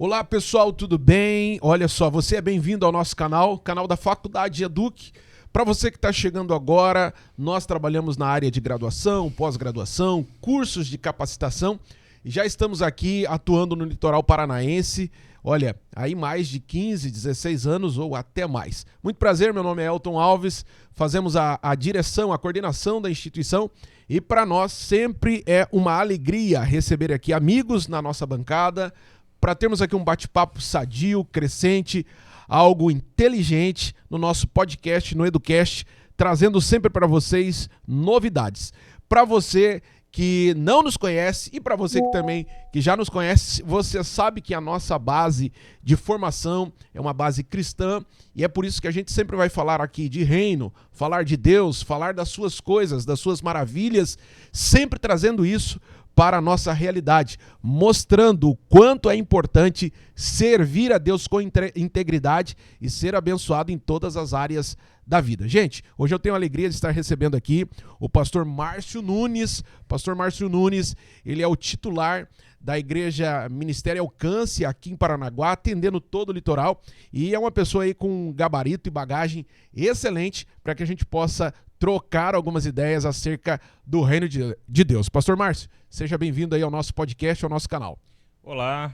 Olá pessoal, tudo bem? Olha só, você é bem-vindo ao nosso canal da Faculdade Eduque. Para você que está chegando agora, nós trabalhamos na área de graduação, pós-graduação, cursos de capacitação e já estamos aqui atuando no litoral paranaense. Olha, aí mais de 15, 16 anos ou até mais. Muito prazer, meu nome é Elton Alves, fazemos a direção, a coordenação da instituição e para nós sempre é uma alegria receber aqui amigos na nossa bancada, para termos aqui um bate-papo sadio, crescente, algo inteligente no nosso podcast, no Educast, trazendo sempre para vocês novidades. Para você que não nos conhece e para você que também que já nos conhece, você sabe que a nossa base de formação é uma base cristã e é por isso que a gente sempre vai falar aqui de reino, falar de Deus, falar das suas coisas, das suas maravilhas, sempre trazendo isso para a nossa realidade, mostrando o quanto é importante servir a Deus com integridade e ser abençoado em todas as áreas da vida. Gente, hoje eu tenho a alegria de estar recebendo aqui o pastor Márcio Nunes. Pastor Márcio Nunes, ele é o titular da Igreja Ministério Alcance aqui em Paranaguá, atendendo todo o litoral e é uma pessoa aí com gabarito e bagagem excelente para que a gente possa trocar algumas ideias acerca do reino de Deus. Pastor Márcio, seja bem-vindo aí ao nosso podcast, ao nosso canal. Olá,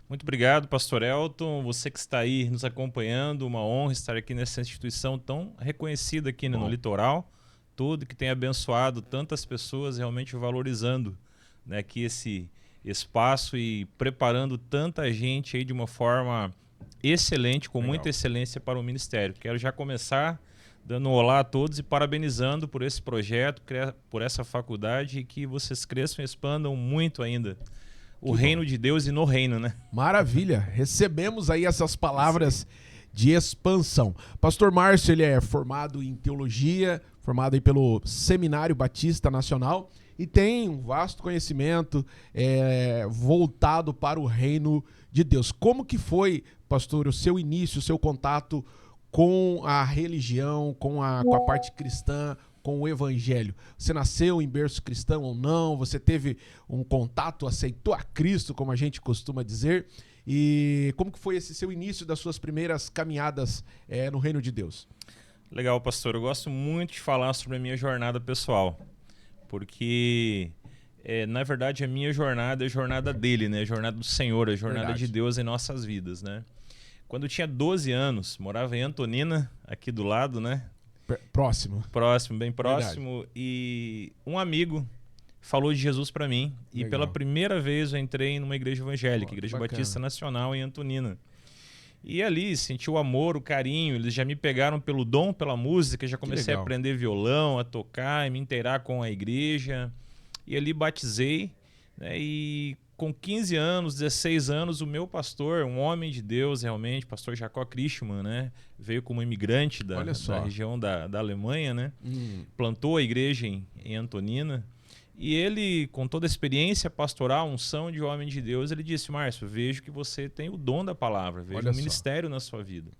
muito obrigado, pastor Elton, você que está aí nos acompanhando, uma honra estar aqui nessa instituição tão reconhecida aqui no litoral, tudo que tem abençoado tantas pessoas, realmente valorizando, né, aqui esse espaço e preparando tanta gente aí de uma forma excelente, com muita excelência para o ministério. Quero já começar dando um olá a todos e parabenizando por esse projeto, por essa faculdade e que vocês cresçam e expandam muito ainda o reino de Deus e no reino, né? Maravilha! Recebemos aí essas palavras de expansão. Pastor Márcio, ele é formado em teologia, formado aí pelo Seminário Batista Nacional e tem um vasto conhecimento voltado para o reino de Deus. Como que foi, pastor, o seu início, o seu contato com a religião, com a parte cristã, com o evangelho? Você nasceu em berço cristão ou não? Você teve um contato, aceitou a Cristo, como a gente costuma dizer? E como que foi esse seu início das suas primeiras caminhadas no reino de Deus? Legal, pastor. Eu gosto muito de falar sobre a minha jornada pessoal, porque na verdade a minha jornada é a jornada dele, né? A jornada do Senhor, a jornada de Deus em nossas vidas, né? Quando eu tinha 12 anos, morava em Antonina, aqui do lado, né? Próximo. Próximo, bem próximo. Verdade. E um amigo falou de Jesus para mim. Legal. E pela primeira vez eu entrei numa igreja evangélica, Igreja Batista Nacional em Antonina. E ali senti o amor, o carinho. Eles já me pegaram pelo dom, pela música. Já comecei a aprender violão, a tocar e me inteirar com a igreja. E ali batizei, né? E com 15 anos, 16 anos, o meu pastor, um homem de Deus realmente, pastor Jacó Christmann, né? Veio como imigrante da região da Alemanha, né? Plantou a igreja em Antonina. E ele, com toda a experiência pastoral, unção de homem de Deus, ele disse: Márcio, vejo que você tem o dom da palavra, vejo um ministério na sua vida.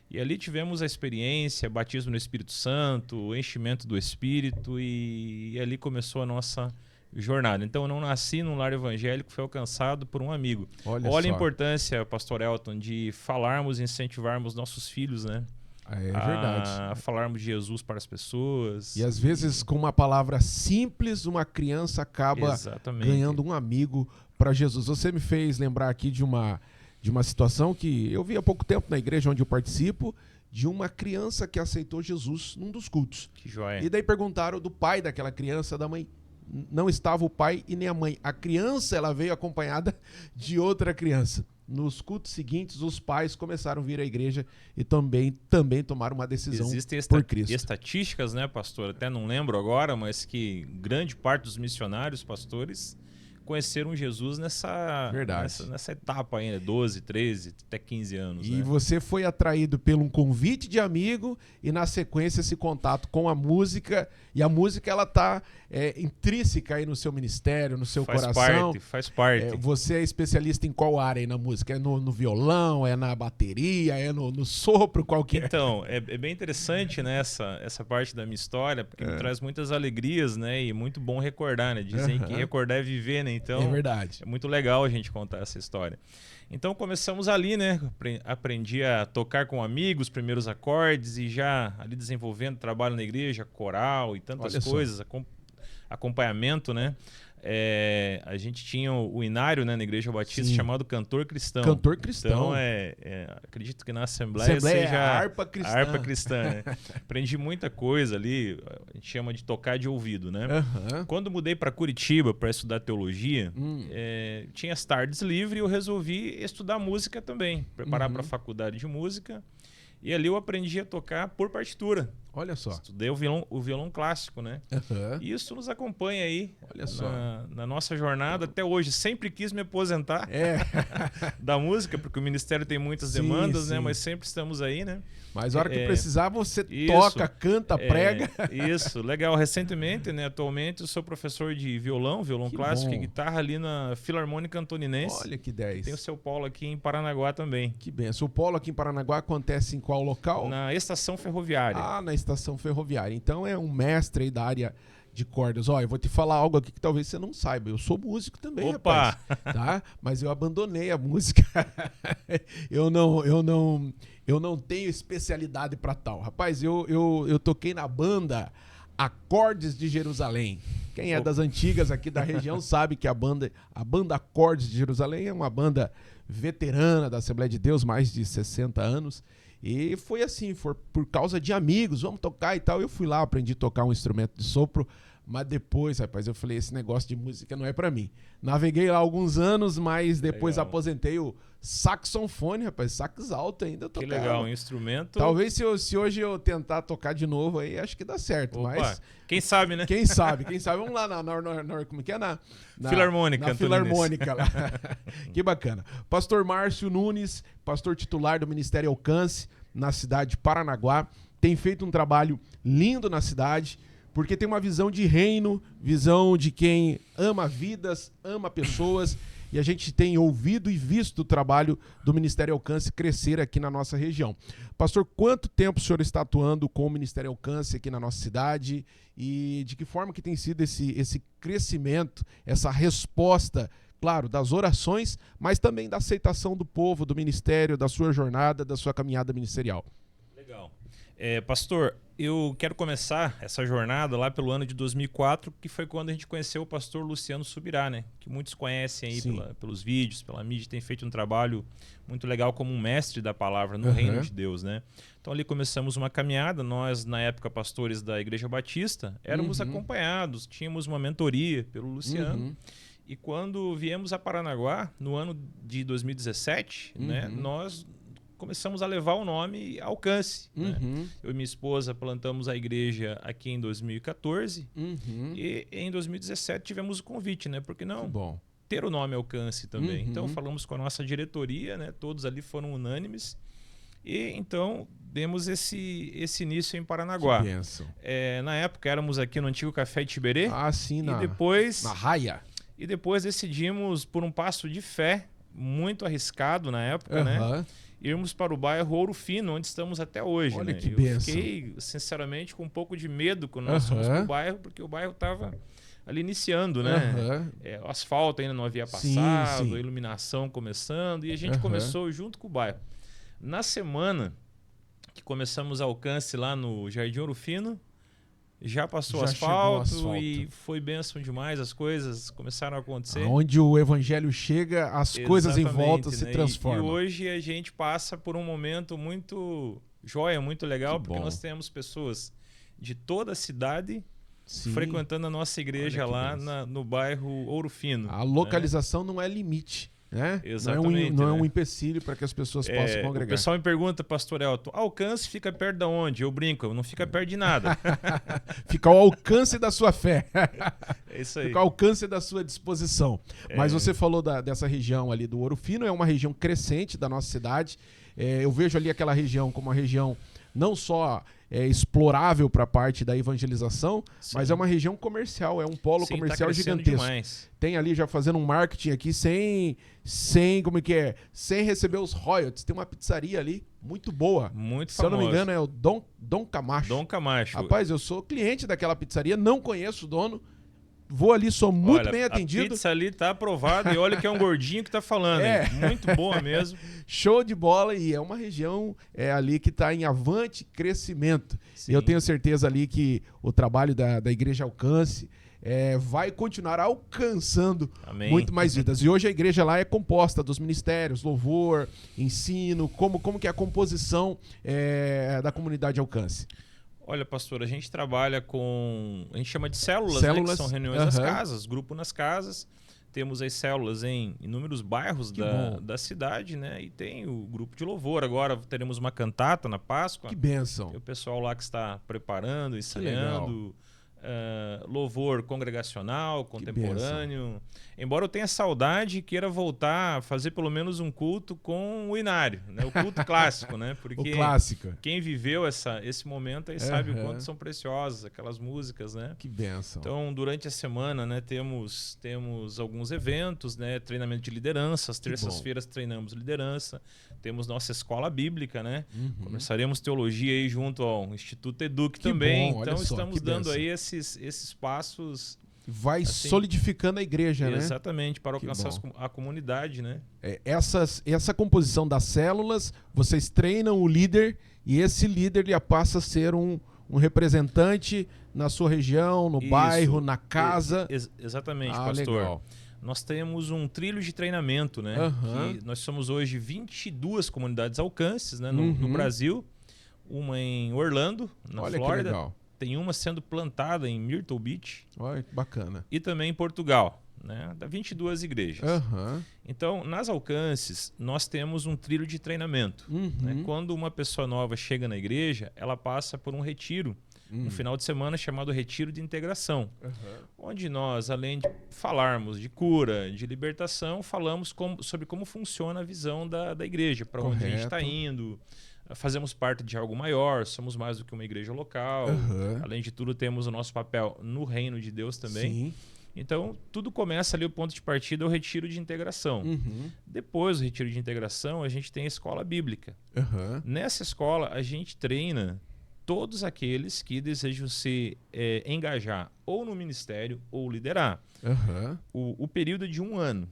E ali tivemos a experiência, batismo no Espírito Santo, o enchimento do Espírito, e ali começou a nossa jornada. Então eu não nasci num lar evangélico, fui alcançado por um amigo. Olha a importância, pastor Elton, de falarmos e incentivarmos nossos filhos, né? É verdade. A falarmos de Jesus para as pessoas. E às vezes com uma palavra simples, uma criança acaba ganhando um amigo para Jesus. Você me fez lembrar aqui de uma situação que eu vi há pouco tempo na igreja onde eu participo, de uma criança que aceitou Jesus num dos cultos. Que joia. E daí perguntaram do pai daquela criança, da mãe. Não estava o pai e nem a mãe. A criança, ela veio acompanhada de outra criança. Nos cultos seguintes, os pais começaram a vir à igreja e também tomaram uma decisão por Cristo. Existem estatísticas, né, pastor? Até não lembro agora, mas que grande parte dos missionários, pastores, conheceram Jesus nessa etapa ainda, 12, 13, até 15 anos. E você foi atraído por um convite de amigo e na sequência esse contato com a música, e a música ela tá intrínseca aí no seu ministério, no seu coração. Faz parte. Você é especialista em qual área aí na música? É no violão, é na bateria, é no sopro, qualquer? Então, é bem interessante, né, essa parte da minha história, porque me traz muitas alegrias, né, e muito bom recordar, né? Dizem que recordar é viver, né? Então, é verdade. É muito legal a gente contar essa história. Então começamos ali, né? Aprendi a tocar com amigos, primeiros acordes, e já ali desenvolvendo trabalho na igreja, coral e tantas coisas, acompanhamento, né? A gente tinha o inário, né, na Igreja Batista, chamado Cantor Cristão. Cantor Cristão. Então, acredito que na Assembleia seja a harpa cristã. A harpa cristã, né? Aprendi muita coisa ali, a gente chama de tocar de ouvido, né? Quando mudei para Curitiba para estudar teologia, tinha as tardes livres e eu resolvi estudar música também, preparar para a faculdade de música. E ali eu aprendi a tocar por partitura. Olha só. Estudei o violão clássico, né? E isso nos acompanha aí na nossa jornada até hoje. Sempre quis me aposentar da música, porque o ministério tem muitas demandas, né? Mas sempre estamos aí, né? Mas a hora que precisar, você toca, canta, prega. Isso, legal. Recentemente, né? Atualmente, eu sou professor de violão clássico e guitarra ali na Filarmônica Antoninense. Olha que 10. Tem o seu polo aqui em Paranaguá também. Que benção. O polo aqui em Paranaguá acontece em qual local? Na estação ferroviária. Ah, na estação ferroviária. Então é um mestre aí da área de cordas. Ó, eu vou te falar algo aqui que talvez você não saiba. Eu sou músico também, rapaz. Tá? Mas eu abandonei a música. Eu não tenho especialidade para tal. Rapaz, eu toquei na banda Acordes de Jerusalém. Quem é das antigas aqui da região sabe que a banda Acordes de Jerusalém é uma banda veterana da Assembleia de Deus, mais de 60 anos. E foi assim, foi por causa de amigos, vamos tocar e tal. Eu fui lá, aprendi a tocar um instrumento de sopro, mas depois, rapaz, eu falei, esse negócio de música não é pra mim. Naveguei lá alguns anos, mas depois aposentei o saxofone, rapaz, sax alto ainda eu tocava. Que legal, um instrumento. Talvez se hoje eu tentar tocar de novo aí, acho que dá certo. Opa, mas quem sabe, né? Quem sabe. Vamos lá como é que é? Na Filarmônica. Na Filarmônica lá. Que bacana. Pastor Márcio Nunes, pastor titular do Ministério Alcance na cidade de Paranaguá, tem feito um trabalho lindo na cidade, porque tem uma visão de reino, visão de quem ama vidas, ama pessoas, e a gente tem ouvido e visto o trabalho do Ministério Alcance crescer aqui na nossa região. Pastor, quanto tempo o senhor está atuando com o Ministério Alcance aqui na nossa cidade e de que forma que tem sido esse crescimento, essa resposta, claro, das orações, mas também da aceitação do povo, do ministério, da sua jornada, da sua caminhada ministerial? Legal. Pastor, eu quero começar essa jornada lá pelo ano de 2004, que foi quando a gente conheceu o pastor Luciano Subirá, né? Que muitos conhecem aí pelos vídeos, pela mídia, tem feito um trabalho muito legal como um mestre da palavra no reino de Deus, né? Então ali começamos uma caminhada, nós na época pastores da Igreja Batista, éramos acompanhados, tínhamos uma mentoria pelo Luciano, e quando viemos a Paranaguá, no ano de 2017, né, nós começamos a levar o nome Alcance. Né? Eu e minha esposa plantamos a igreja aqui em 2014 e em 2017 tivemos o convite, né? Porque não ter o nome Alcance também. Então falamos com a nossa diretoria, né? Todos ali foram unânimes e então demos esse início em Paranaguá. Que bênção. Na época éramos aqui no antigo Café Tiberê. Ah, sim, e depois na Raia. E depois decidimos, por um passo de fé, muito arriscado na época, né? Irmos para o bairro Ouro Fino, onde estamos até hoje. Olha, né? que eu bênção. fiquei, sinceramente, com um pouco de medo quando nós fomos para o bairro, porque o bairro estava ali iniciando, né? O asfalto ainda não havia passado, a iluminação começando, e a gente começou junto com o bairro. Na semana que começamos a Alcance lá no Jardim Ouro Fino, já passou o asfalto e foi bênção demais, as coisas começaram a acontecer. Onde o evangelho chega, as coisas em volta se transformam. E hoje a gente passa por um momento muito joia, muito legal, porque nós temos pessoas de toda a cidade frequentando a nossa igreja lá no bairro Ouro Fino. A localização não é limite. Né? Exatamente, não é um empecilho para que as pessoas possam congregar. O pessoal me pergunta, pastor Elton, Alcance fica perto de onde? Eu brinco, não fica perto de nada. Fica ao alcance da sua fé. É isso aí. Fica ao alcance da sua disposição. Mas você falou dessa região ali do Ouro Fino, é uma região crescente da nossa cidade. Eu vejo ali aquela região como uma região não só explorável para a parte da evangelização, mas é uma região comercial, é um polo comercial gigantesco. Demais. Tem ali já fazendo um marketing aqui sem receber os royalties. Tem uma pizzaria ali muito boa. Muito famosa. Se eu não me engano é o Dom Camacho. Dom Camacho. Rapaz, eu sou cliente daquela pizzaria, não conheço o dono. vou ali, sou muito bem atendido. A pizza ali tá aprovada e olha que é um gordinho que tá falando. Hein? Muito boa mesmo. Show de bola, e é uma região ali que está em avante crescimento. E eu tenho certeza ali que o trabalho da Igreja Alcance vai continuar alcançando muito mais vidas. E hoje a igreja lá é composta dos ministérios, louvor, ensino. Como que é a composição da comunidade Alcance? Olha, pastor, a gente trabalha com... A gente chama de células, né, que são reuniões nas casas, grupo nas casas. Temos as células em inúmeros bairros da cidade, né? E tem o grupo de louvor. Agora teremos uma cantata na Páscoa. Que bênção. Tem o pessoal lá que está preparando, ensaiando. Louvor congregacional, contemporâneo. Embora eu tenha saudade e queira voltar a fazer pelo menos um culto com o inário, né? O culto clássico, né? Porque o clássico. Quem viveu esse momento aí sabe o quanto são preciosas aquelas músicas, né? Que bênção. Então, durante a semana, né, temos alguns eventos, né? Treinamento de liderança. Às terças-feiras treinamos liderança. Temos nossa escola bíblica, né? Começaremos teologia aí junto ao Instituto Educ também. Então, estamos dando aí esses passos. Vai assim, solidificando a igreja, né? Exatamente, para alcançar a comunidade, né? Essa composição das células, vocês treinam o líder e esse líder ele passa a ser um representante na sua região, no bairro, na casa. Exatamente, pastor. Legal. Nós temos um trilho de treinamento, né? Que nós somos hoje 22 comunidades alcances, né? No Brasil. Uma em Orlando, na Flórida. Que legal. Tem uma sendo plantada em Myrtle Beach. Olha, que bacana. E também em Portugal, né? Dá 22 igrejas. Então, nas alcances, nós temos um trilho de treinamento. Né? Quando uma pessoa nova chega na igreja, ela passa por um retiro, um final de semana chamado Retiro de Integração, onde nós, além de falarmos de cura, de libertação, falamos sobre como funciona a visão da igreja, para onde a gente está indo. Fazemos parte de algo maior, somos mais do que uma igreja local. Além de tudo, temos o nosso papel no reino de Deus também. Sim. Então, tudo começa ali, o ponto de partida é o retiro de integração. Depois do retiro de integração, a gente tem a escola bíblica. Nessa escola, a gente treina todos aqueles que desejam se engajar ou no ministério ou liderar. O período é de 1 ano.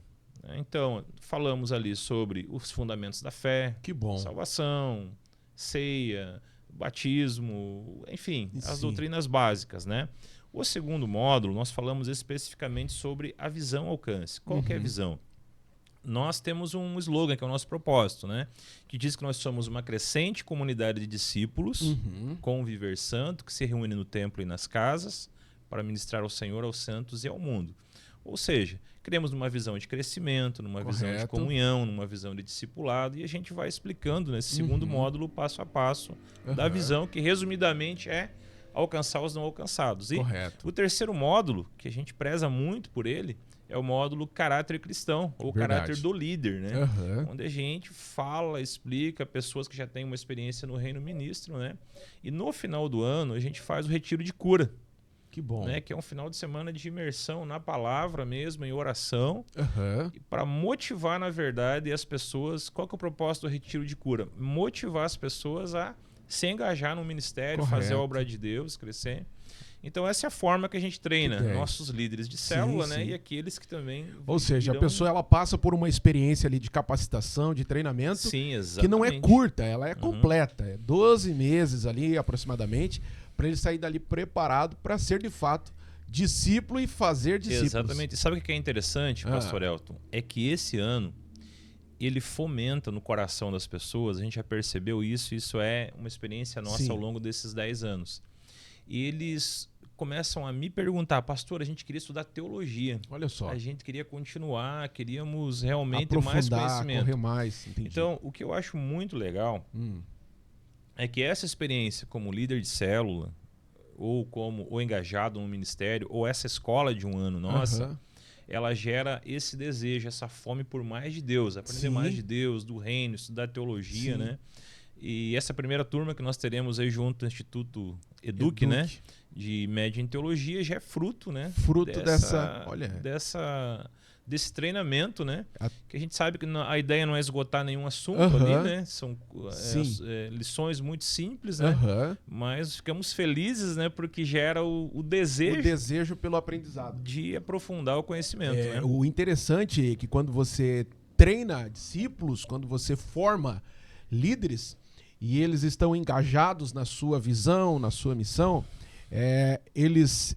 Então, falamos ali sobre os fundamentos da fé, salvação, ceia, batismo, enfim, as doutrinas básicas, né? O segundo módulo, nós falamos especificamente sobre a visão alcance. Qual que é a visão? Nós temos um slogan, que é o nosso propósito, né? Que diz que nós somos uma crescente comunidade de discípulos com um viver santo, que se reúne no templo e nas casas para ministrar ao Senhor, aos santos e ao mundo. Ou seja, cremos numa visão de crescimento, numa visão de comunhão, numa visão de discipulado, e a gente vai explicando nesse segundo módulo, passo a passo, da visão, que resumidamente é alcançar os não alcançados. E o terceiro módulo, que a gente preza muito por ele, é o módulo caráter cristão, ou caráter do líder, né? Onde a gente fala, explica pessoas que já têm uma experiência no reino ministro, né? E no final do ano, a gente faz o retiro de cura. Que bom. Né? Que é um final de semana de imersão na palavra mesmo, em oração, para motivar, na verdade, as pessoas. Qual que é o propósito do retiro de cura? Motivar as pessoas a se engajar no ministério, fazer a obra de Deus, crescer. Então, essa é a forma que a gente treina nossos líderes de célula, né? E aqueles que também... Ou seja, a pessoa ela passa por uma experiência ali de capacitação, de treinamento, que não é curta, ela é completa. É 12 meses ali, aproximadamente, para ele sair dali preparado para ser, de fato, discípulo e fazer discípulos. Exatamente. E sabe o que é interessante, pastor Elton? É que esse ano ele fomenta no coração das pessoas, a gente já percebeu isso é uma experiência nossa ao longo desses 10 anos. E eles começam a me perguntar, pastor, a gente queria estudar teologia. Olha só. A gente queria continuar, queríamos realmente ter mais conhecimento. Correr mais, entendi. Então, o que eu acho muito legal é que essa experiência como líder de célula, ou engajado no ministério, ou essa escola de 1 ano nossa, ela gera esse desejo, essa fome por mais de Deus, aprender mais de Deus, do reino, estudar teologia, né? E essa primeira turma que nós teremos aí junto ao Instituto Educ, né? De média em teologia, já é fruto, né? Fruto desse treinamento, né? Que a gente sabe que a ideia não é esgotar nenhum assunto ali, né? São lições muito simples, né? Mas ficamos felizes, né? Porque gera o desejo... O desejo pelo aprendizado. De aprofundar o conhecimento, né? O interessante é que quando você treina discípulos, quando você forma líderes e eles estão engajados na sua visão, na sua missão, eles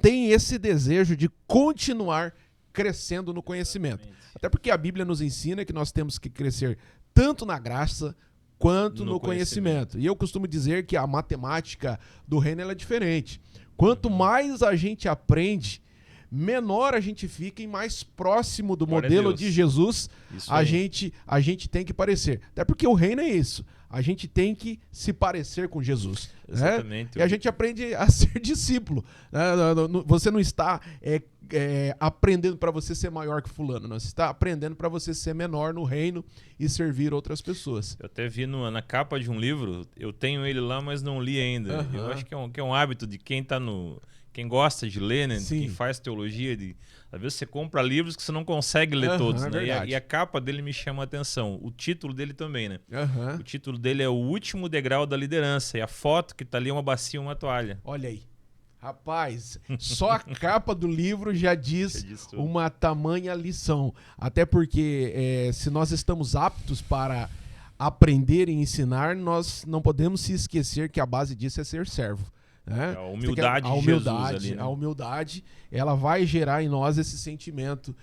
têm esse desejo de continuar crescendo no conhecimento. Exatamente. Até porque a Bíblia nos ensina que nós temos que crescer tanto na graça quanto no conhecimento. E eu costumo dizer que a matemática do reino ela é diferente. Quanto mais a gente aprende, menor a gente fica e mais próximo do modelo de Jesus a gente tem que parecer. Até porque o reino é isso. A gente tem que se parecer com Jesus. Exatamente. Né? E a gente aprende a ser discípulo. Né? Você não está aprendendo para você ser maior que fulano. Não. Você está aprendendo para você ser menor no reino e servir outras pessoas. Eu até vi na capa de um livro, eu tenho ele lá, mas não li ainda. Eu acho que é um hábito de quem está no... Quem gosta de ler, né? Quem faz teologia, às vezes você compra livros que você não consegue ler todos, né? E a capa dele me chama a atenção. O título dele também, né? O título dele é O Último Degrau da Liderança. E a foto que tá ali é uma bacia e uma toalha. Olha aí. Rapaz, só a capa do livro já diz uma tamanha lição. Até porque se nós estamos aptos para aprender e ensinar, nós não podemos se esquecer que a base disso é ser servo. Né? A humildade de Jesus ali, né? A humildade, ela vai gerar em nós esse sentimento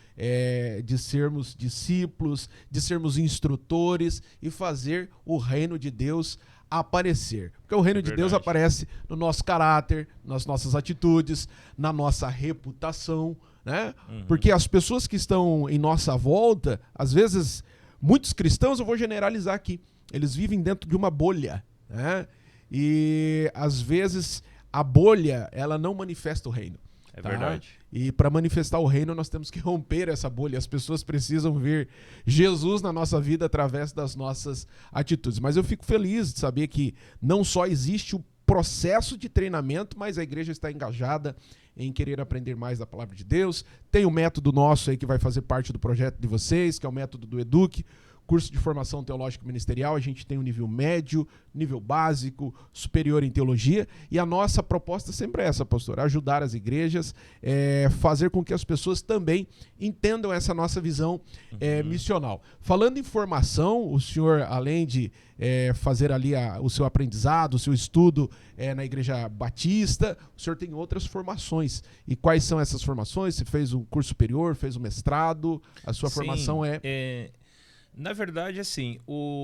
de sermos discípulos, de sermos instrutores e fazer o reino de Deus aparecer. Porque o reino de Deus aparece no nosso caráter, nas nossas atitudes, na nossa reputação, né? Porque as pessoas que estão em nossa volta, às vezes, muitos cristãos, eu vou generalizar aqui, eles vivem dentro de uma bolha, né? E às vezes a bolha, ela não manifesta o reino. É verdade. E para manifestar o reino, nós temos que romper essa bolha. As pessoas precisam ver Jesus na nossa vida através das nossas atitudes. Mas eu fico feliz de saber que não só existe o processo de treinamento, mas a igreja está engajada em querer aprender mais da palavra de Deus. Tem o método nosso aí que vai fazer parte do projeto de vocês, que é o método do Eduque. Curso de formação teológica ministerial, a gente tem o nível médio, nível básico, superior em teologia, e a nossa proposta sempre é essa, pastor, ajudar as igrejas, fazer com que as pessoas também entendam essa nossa visão missional. Falando em formação, o senhor, além de fazer ali o seu aprendizado, o seu estudo na Igreja Batista, o senhor tem outras formações. E quais são essas formações? Você fez um curso superior, fez um mestrado, a sua formação Na verdade, assim,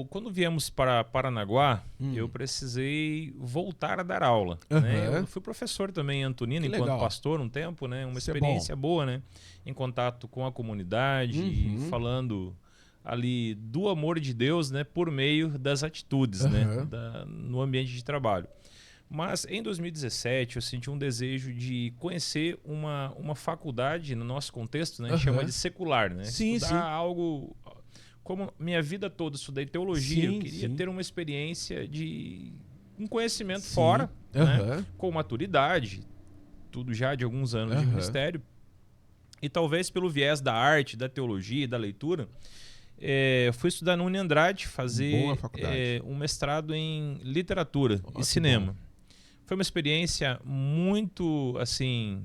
quando viemos para Paranaguá, eu precisei voltar a dar aula. Né? Eu fui professor também em Antonina, enquanto pastor um tempo, né? Uma experiência boa, né? Em contato com a comunidade, falando ali do amor de Deus, né? Por meio das atitudes, né? No ambiente de trabalho. Mas em 2017 eu senti um desejo de conhecer uma faculdade, no nosso contexto, né? A gente chama de secular, né? Estudar algo... Como minha vida toda estudei teologia, eu queria ter uma experiência de um conhecimento fora, né? Com maturidade, tudo já de alguns anos de ministério. E talvez pelo viés da arte, da teologia, da leitura, eu fui estudar na Uniandrade, fazer um mestrado em literatura e cinema. Foi uma experiência muito, assim,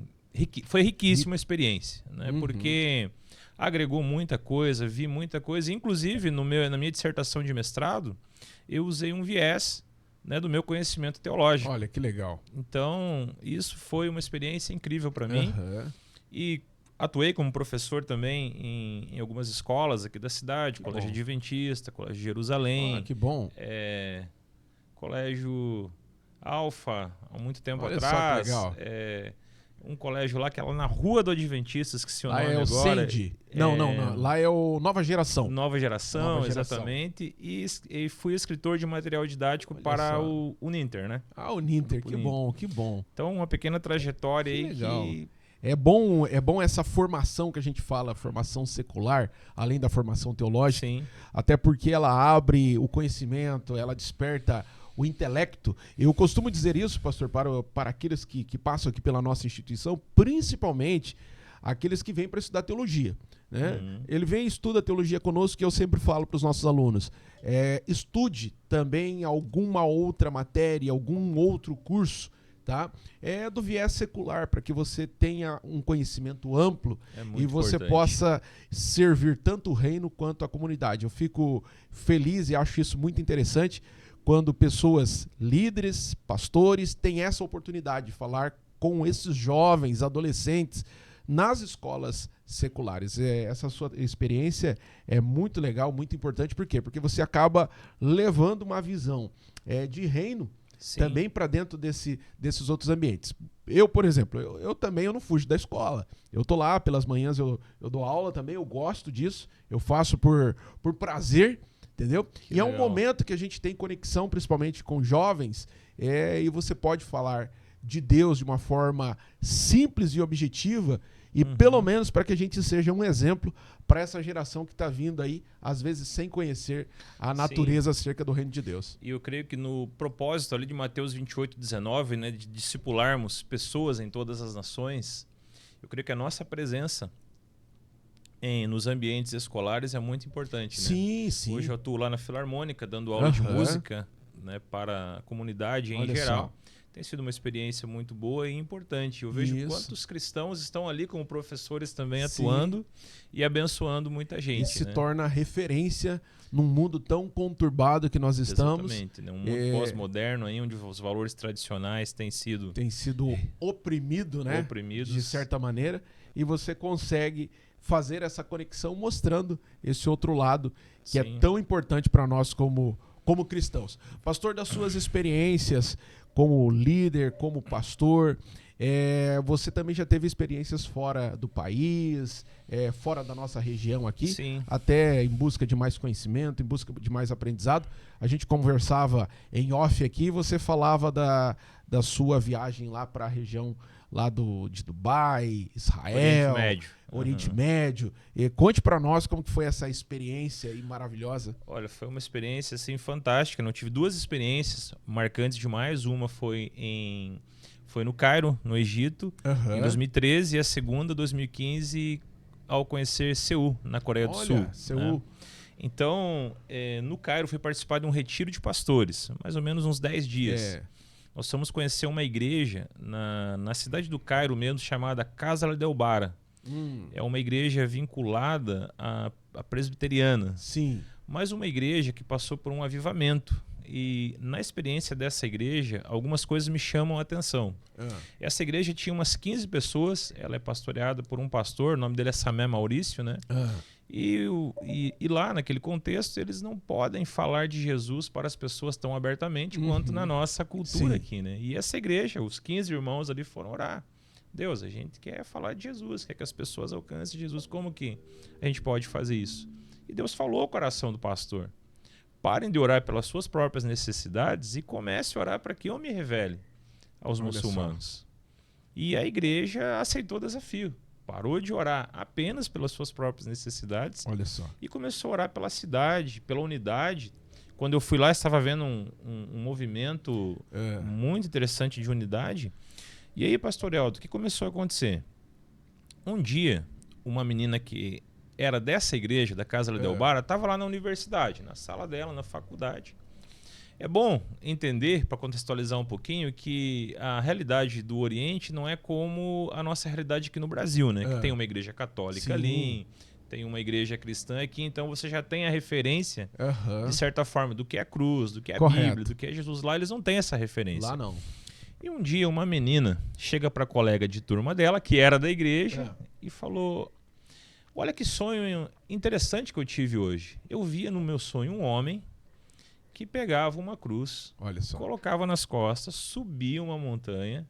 foi riquíssima a experiência, né? Porque agregou muita coisa, vi muita coisa. Inclusive, na minha dissertação de mestrado, eu usei um viés, né, do meu conhecimento teológico. Olha, que legal. Então, isso foi uma experiência incrível para mim. E atuei como professor também em algumas escolas aqui da cidade, Colégio Adventista, Colégio de Jerusalém. Que bom. Colégio Alfa, há muito tempo atrás. Só que legal. Um colégio lá que é lá na Rua do Adventista, esqueci o nome agora. Lá é o Sandy. Não. Lá é o Nova Geração. Nova Geração, exatamente. E fui escritor de material didático para o Uninter, né? O Uninter, que bom, que bom. Então, uma pequena trajetória aí legal. É bom essa formação que a gente fala, formação secular, além da formação teológica. Sim. Até porque ela abre o conhecimento, ela desperta o intelecto. Eu costumo dizer isso, pastor, para aqueles que passam aqui pela nossa instituição, principalmente aqueles que vêm para estudar teologia. né? Ele vem e estuda teologia conosco, que eu sempre falo para os nossos alunos. Estude também alguma outra matéria, algum outro curso, tá? Do viés secular, para que você tenha um conhecimento amplo e você possa servir tanto o reino quanto a comunidade. Eu fico feliz e acho isso muito interessante quando pessoas, líderes, pastores, têm essa oportunidade de falar com esses jovens, adolescentes, nas escolas seculares. Essa sua experiência é muito legal, muito importante. Por quê? Porque você acaba levando uma visão de reino, sim, também para dentro desses outros ambientes. Eu, por exemplo, eu também não fujo da escola. Eu tô lá pelas manhãs, eu dou aula também, eu gosto disso, eu faço por prazer, entendeu? E é um momento que a gente tem conexão, principalmente com jovens, e você pode falar de Deus de uma forma simples e objetiva, e pelo menos para que a gente seja um exemplo para essa geração que está vindo aí, às vezes sem conhecer a natureza acerca do reino de Deus. E eu creio que no propósito ali de Mateus 28:19, né, de discipularmos pessoas em todas as nações, eu creio que a nossa presença nos ambientes escolares é muito importante. Sim, né? sim. Hoje eu atuo lá na Filarmônica, dando aula de música, né, para a comunidade em geral. Tem sido uma experiência muito boa e importante. Eu vejo quantos cristãos estão ali como professores também atuando e abençoando muita gente. E se torna referência num mundo tão conturbado que nós estamos. Exatamente, né? Um mundo pós-moderno aí, onde os valores tradicionais têm sido oprimidos, né? De certa maneira. E você consegue fazer essa conexão mostrando esse outro lado que é tão importante para nós como cristãos. Pastor, das suas experiências como líder, como pastor, você também já teve experiências fora do país, fora da nossa região aqui, até em busca de mais conhecimento, em busca de mais aprendizado. A gente conversava em off aqui, você falava da sua viagem lá para a região lá de Dubai, Israel, Oriente Médio. Conte para nós como que foi essa experiência aí maravilhosa. Olha, foi uma experiência assim fantástica. Eu tive duas experiências marcantes demais. Uma foi no Cairo, no Egito, em 2013, e a segunda, 2015, ao conhecer Seul, na Coreia do Sul. Seul. Né? Então, no Cairo, fui participar de um retiro de pastores, mais ou menos uns 10 dias. Nós fomos conhecer uma igreja na cidade do Cairo mesmo, chamada Casa Del Bara. É uma igreja vinculada à presbiteriana. Sim. Mas uma igreja que passou por um avivamento. E na experiência dessa igreja, algumas coisas me chamam a atenção. Essa igreja tinha umas 15 pessoas, ela é pastoreada por um pastor, o nome dele é Samé Maurício, né? E lá, naquele contexto, eles não podem falar de Jesus para as pessoas tão abertamente quanto na nossa cultura aqui, né? E essa igreja, os 15 irmãos ali foram orar. Deus, a gente quer falar de Jesus, quer que as pessoas alcancem Jesus. Como que a gente pode fazer isso? E Deus falou ao coração do pastor. Parem de orar pelas suas próprias necessidades e comece a orar para que eu me revele aos muçulmanos. E a igreja aceitou o desafio. Parou de orar apenas pelas suas próprias necessidades e começou a orar pela cidade, pela unidade. Quando eu fui lá, estava vendo um movimento muito interessante de unidade. E aí, pastor Eldo, o que começou a acontecer? Um dia, uma menina que era dessa igreja, da Casa Del Bara, estava lá na universidade, na sala dela, na faculdade. É bom entender, para contextualizar um pouquinho, que a realidade do Oriente não é como a nossa realidade aqui no Brasil, né? Que tem uma igreja católica ali, tem uma igreja cristã aqui, então você já tem a referência, de certa forma, do que é a cruz, do que é a Bíblia, do que é Jesus. Lá eles não têm essa referência. Lá não. E um dia uma menina chega para a colega de turma dela, que era da igreja, e falou: olha que sonho interessante que eu tive hoje. Eu via no meu sonho um homem que pegava uma cruz, colocava nas costas, subia uma montanha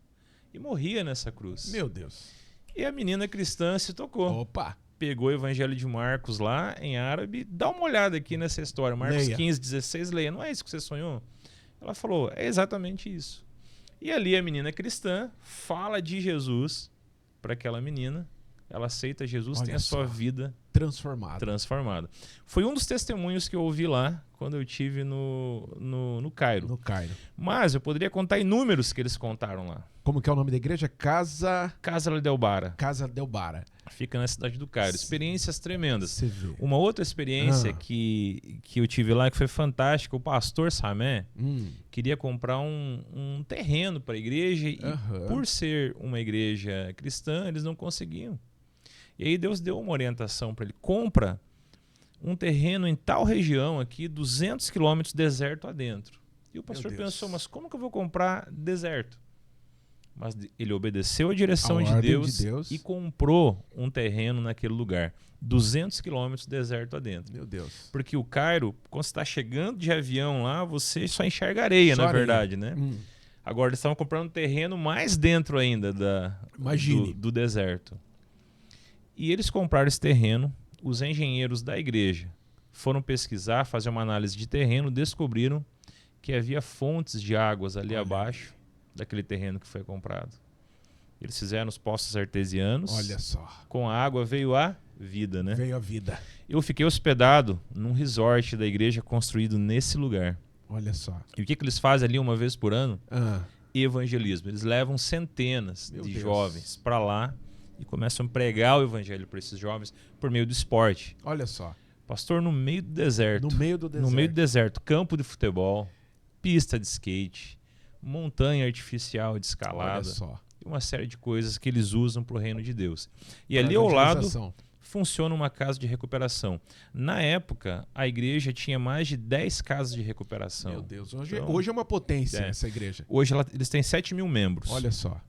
e morria nessa cruz. Meu Deus. E a menina cristã se tocou. Opa! Pegou o Evangelho de Marcos lá, em árabe, dá uma olhada aqui nessa história. Marcos 15:16, leia. Não é isso que você sonhou? Ela falou, é exatamente isso. E ali a menina cristã fala de Jesus para aquela menina. Ela aceita Jesus, tem a sua vida Transformado. Foi um dos testemunhos que eu ouvi lá quando eu estive no Cairo. No Cairo. Mas eu poderia contar inúmeros que eles contaram lá. Como que é o nome da igreja? Casa Del Bara. Casa Del Bara. Fica na cidade do Cairo. Experiências tremendas. Você vê. Uma outra experiência que eu tive lá que foi fantástica, o pastor Samé queria comprar um terreno para a igreja e por ser uma igreja cristã, eles não conseguiam. E aí Deus deu uma orientação para ele. Compra um terreno em tal região aqui, 200 quilômetros deserto adentro. E o pastor pensou, mas como que eu vou comprar deserto? Mas ele obedeceu a direção de Deus e comprou um terreno naquele lugar. 200 quilômetros deserto adentro. Meu Deus. Porque o Cairo, quando você está chegando de avião lá, você só enxerga areia, na verdade, né? Agora, eles estavam comprando um terreno mais dentro ainda do deserto. E eles compraram esse terreno, os engenheiros da igreja foram pesquisar, fazer uma análise de terreno, descobriram que havia fontes de águas ali abaixo daquele terreno que foi comprado. Eles fizeram os poços artesianos. Olha só. Com a água veio a vida, né? Veio a vida. Eu fiquei hospedado num resort da igreja construído nesse lugar. Olha só. E o que eles fazem ali uma vez por ano? Evangelismo. Eles levam centenas de jovens para lá e começam a pregar o evangelho para esses jovens por meio do esporte. Olha só. Pastor, no meio do deserto. No meio do deserto. No meio do deserto. Campo de futebol, pista de skate, montanha artificial de escalada. Olha só. E uma série de coisas que eles usam para o reino de Deus. E ali ao lado funciona uma casa de recuperação. Na época, a igreja tinha mais de 10 casas de recuperação. Meu Deus, hoje é uma potência essa igreja. Hoje eles têm 7 mil membros. Olha só.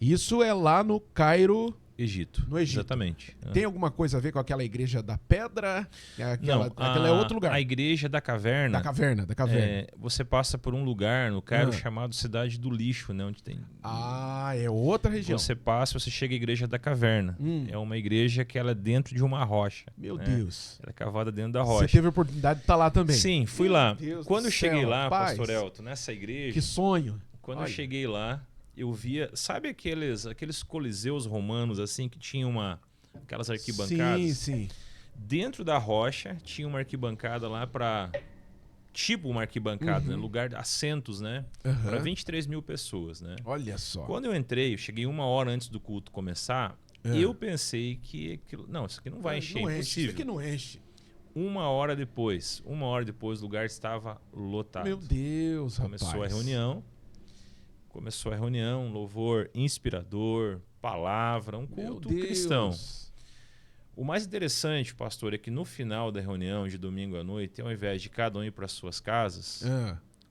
Isso é lá no Cairo... Egito. No Egito. Exatamente. Tem alguma coisa a ver com aquela igreja da pedra? Aquela é outro lugar. A igreja da caverna. Da caverna. Você passa por um lugar no Cairo chamado Cidade do Lixo, né? Onde tem... é outra região. Você chega à igreja da caverna. É uma igreja que ela é dentro de uma rocha. Meu Deus. Ela é cavada dentro da rocha. Você teve a oportunidade de estar lá também? Sim, fui lá. Quando eu cheguei lá, rapaz, pastor Elton, nessa igreja... Que sonho. Quando eu cheguei lá, eu via... Sabe aqueles coliseus romanos, assim, que tinham aquelas arquibancadas? Sim. Dentro da rocha, tinha uma arquibancada lá para... Tipo uma arquibancada, né? Lugar de assentos, né? Para 23 mil pessoas, né? Olha só. Quando eu entrei, eu cheguei 1 hora antes do culto começar, eu pensei que... isso aqui não vai encher, impossível. Isso aqui não enche. 1 hora depois, o lugar estava lotado. Meu Deus, Começou a reunião, louvor inspirador, palavra, um culto cristão. O mais interessante, pastor, é que no final da reunião de domingo à noite, ao invés de cada um ir para suas casas,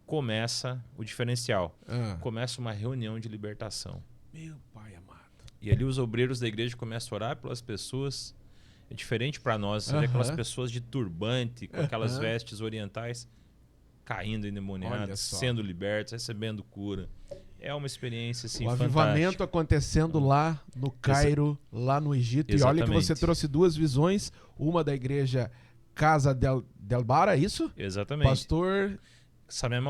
começa o diferencial. Começa uma reunião de libertação. Meu pai amado. E ali os obreiros da igreja começam a orar pelas pessoas. É diferente para nós, você vê aquelas pessoas de turbante, com aquelas vestes orientais, caindo endemoniadas, sendo libertas, recebendo cura. É uma experiência assim, fantástica. O avivamento acontecendo lá no Cairo, lá no Egito. Exatamente. E olha que você trouxe 2 visões, uma da igreja Casa Del Bara, é isso? Exatamente. Pastor Salmé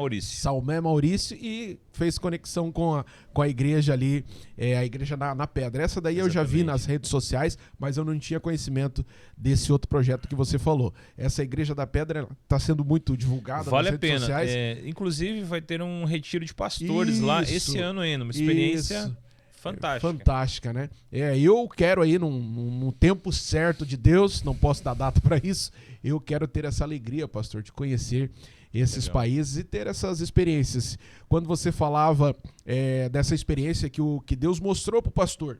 Maurício e fez conexão com a igreja ali, a igreja na pedra. Essa daí eu já vi nas redes sociais, mas eu não tinha conhecimento desse outro projeto que você falou. Essa igreja da pedra está sendo muito divulgada nas redes sociais. Inclusive vai ter um retiro de pastores lá esse ano ainda, uma experiência fantástica, né? Eu quero aí num tempo certo de Deus, não posso dar data para isso, eu quero ter essa alegria, pastor, de conhecer esses países e ter essas experiências. Quando você falava dessa experiência que Deus mostrou para o pastor,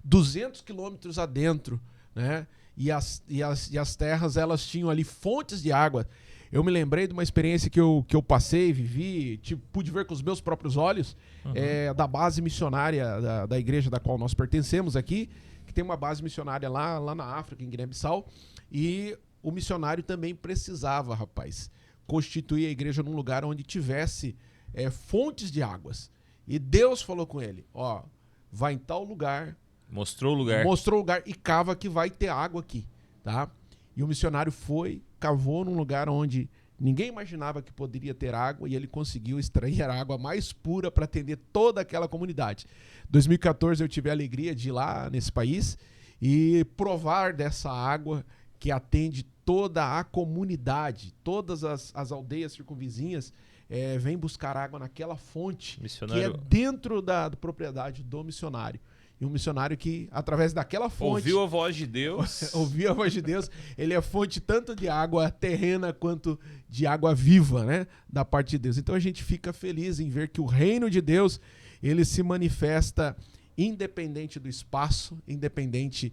200 quilômetros adentro, né? E as terras, elas tinham ali fontes de água. Eu me lembrei de uma experiência que eu passei, vivi, pude ver com os meus próprios olhos, da base missionária da igreja da qual nós pertencemos aqui, que tem uma base missionária lá na África, em Guiné-Bissau, e o missionário também precisava, rapaz, constituir a igreja num lugar onde tivesse fontes de águas. E Deus falou com ele, vai em tal lugar. Mostrou o lugar e cava que vai ter água aqui, tá? E o missionário cavou num lugar onde ninguém imaginava que poderia ter água e ele conseguiu extrair a água mais pura para atender toda aquela comunidade. Em 2014 eu tive a alegria de ir lá nesse país e provar dessa água que atende toda a comunidade, todas as aldeias circunvizinhas vêm buscar água naquela fonte que é dentro da propriedade do missionário. E um missionário que, através daquela fonte... ouviu a voz de Deus. Ouviu a voz de Deus. Ele é fonte tanto de água terrena quanto de água viva, né? Da parte de Deus. Então a gente fica feliz em ver que o reino de Deus, ele se manifesta independente do espaço, independente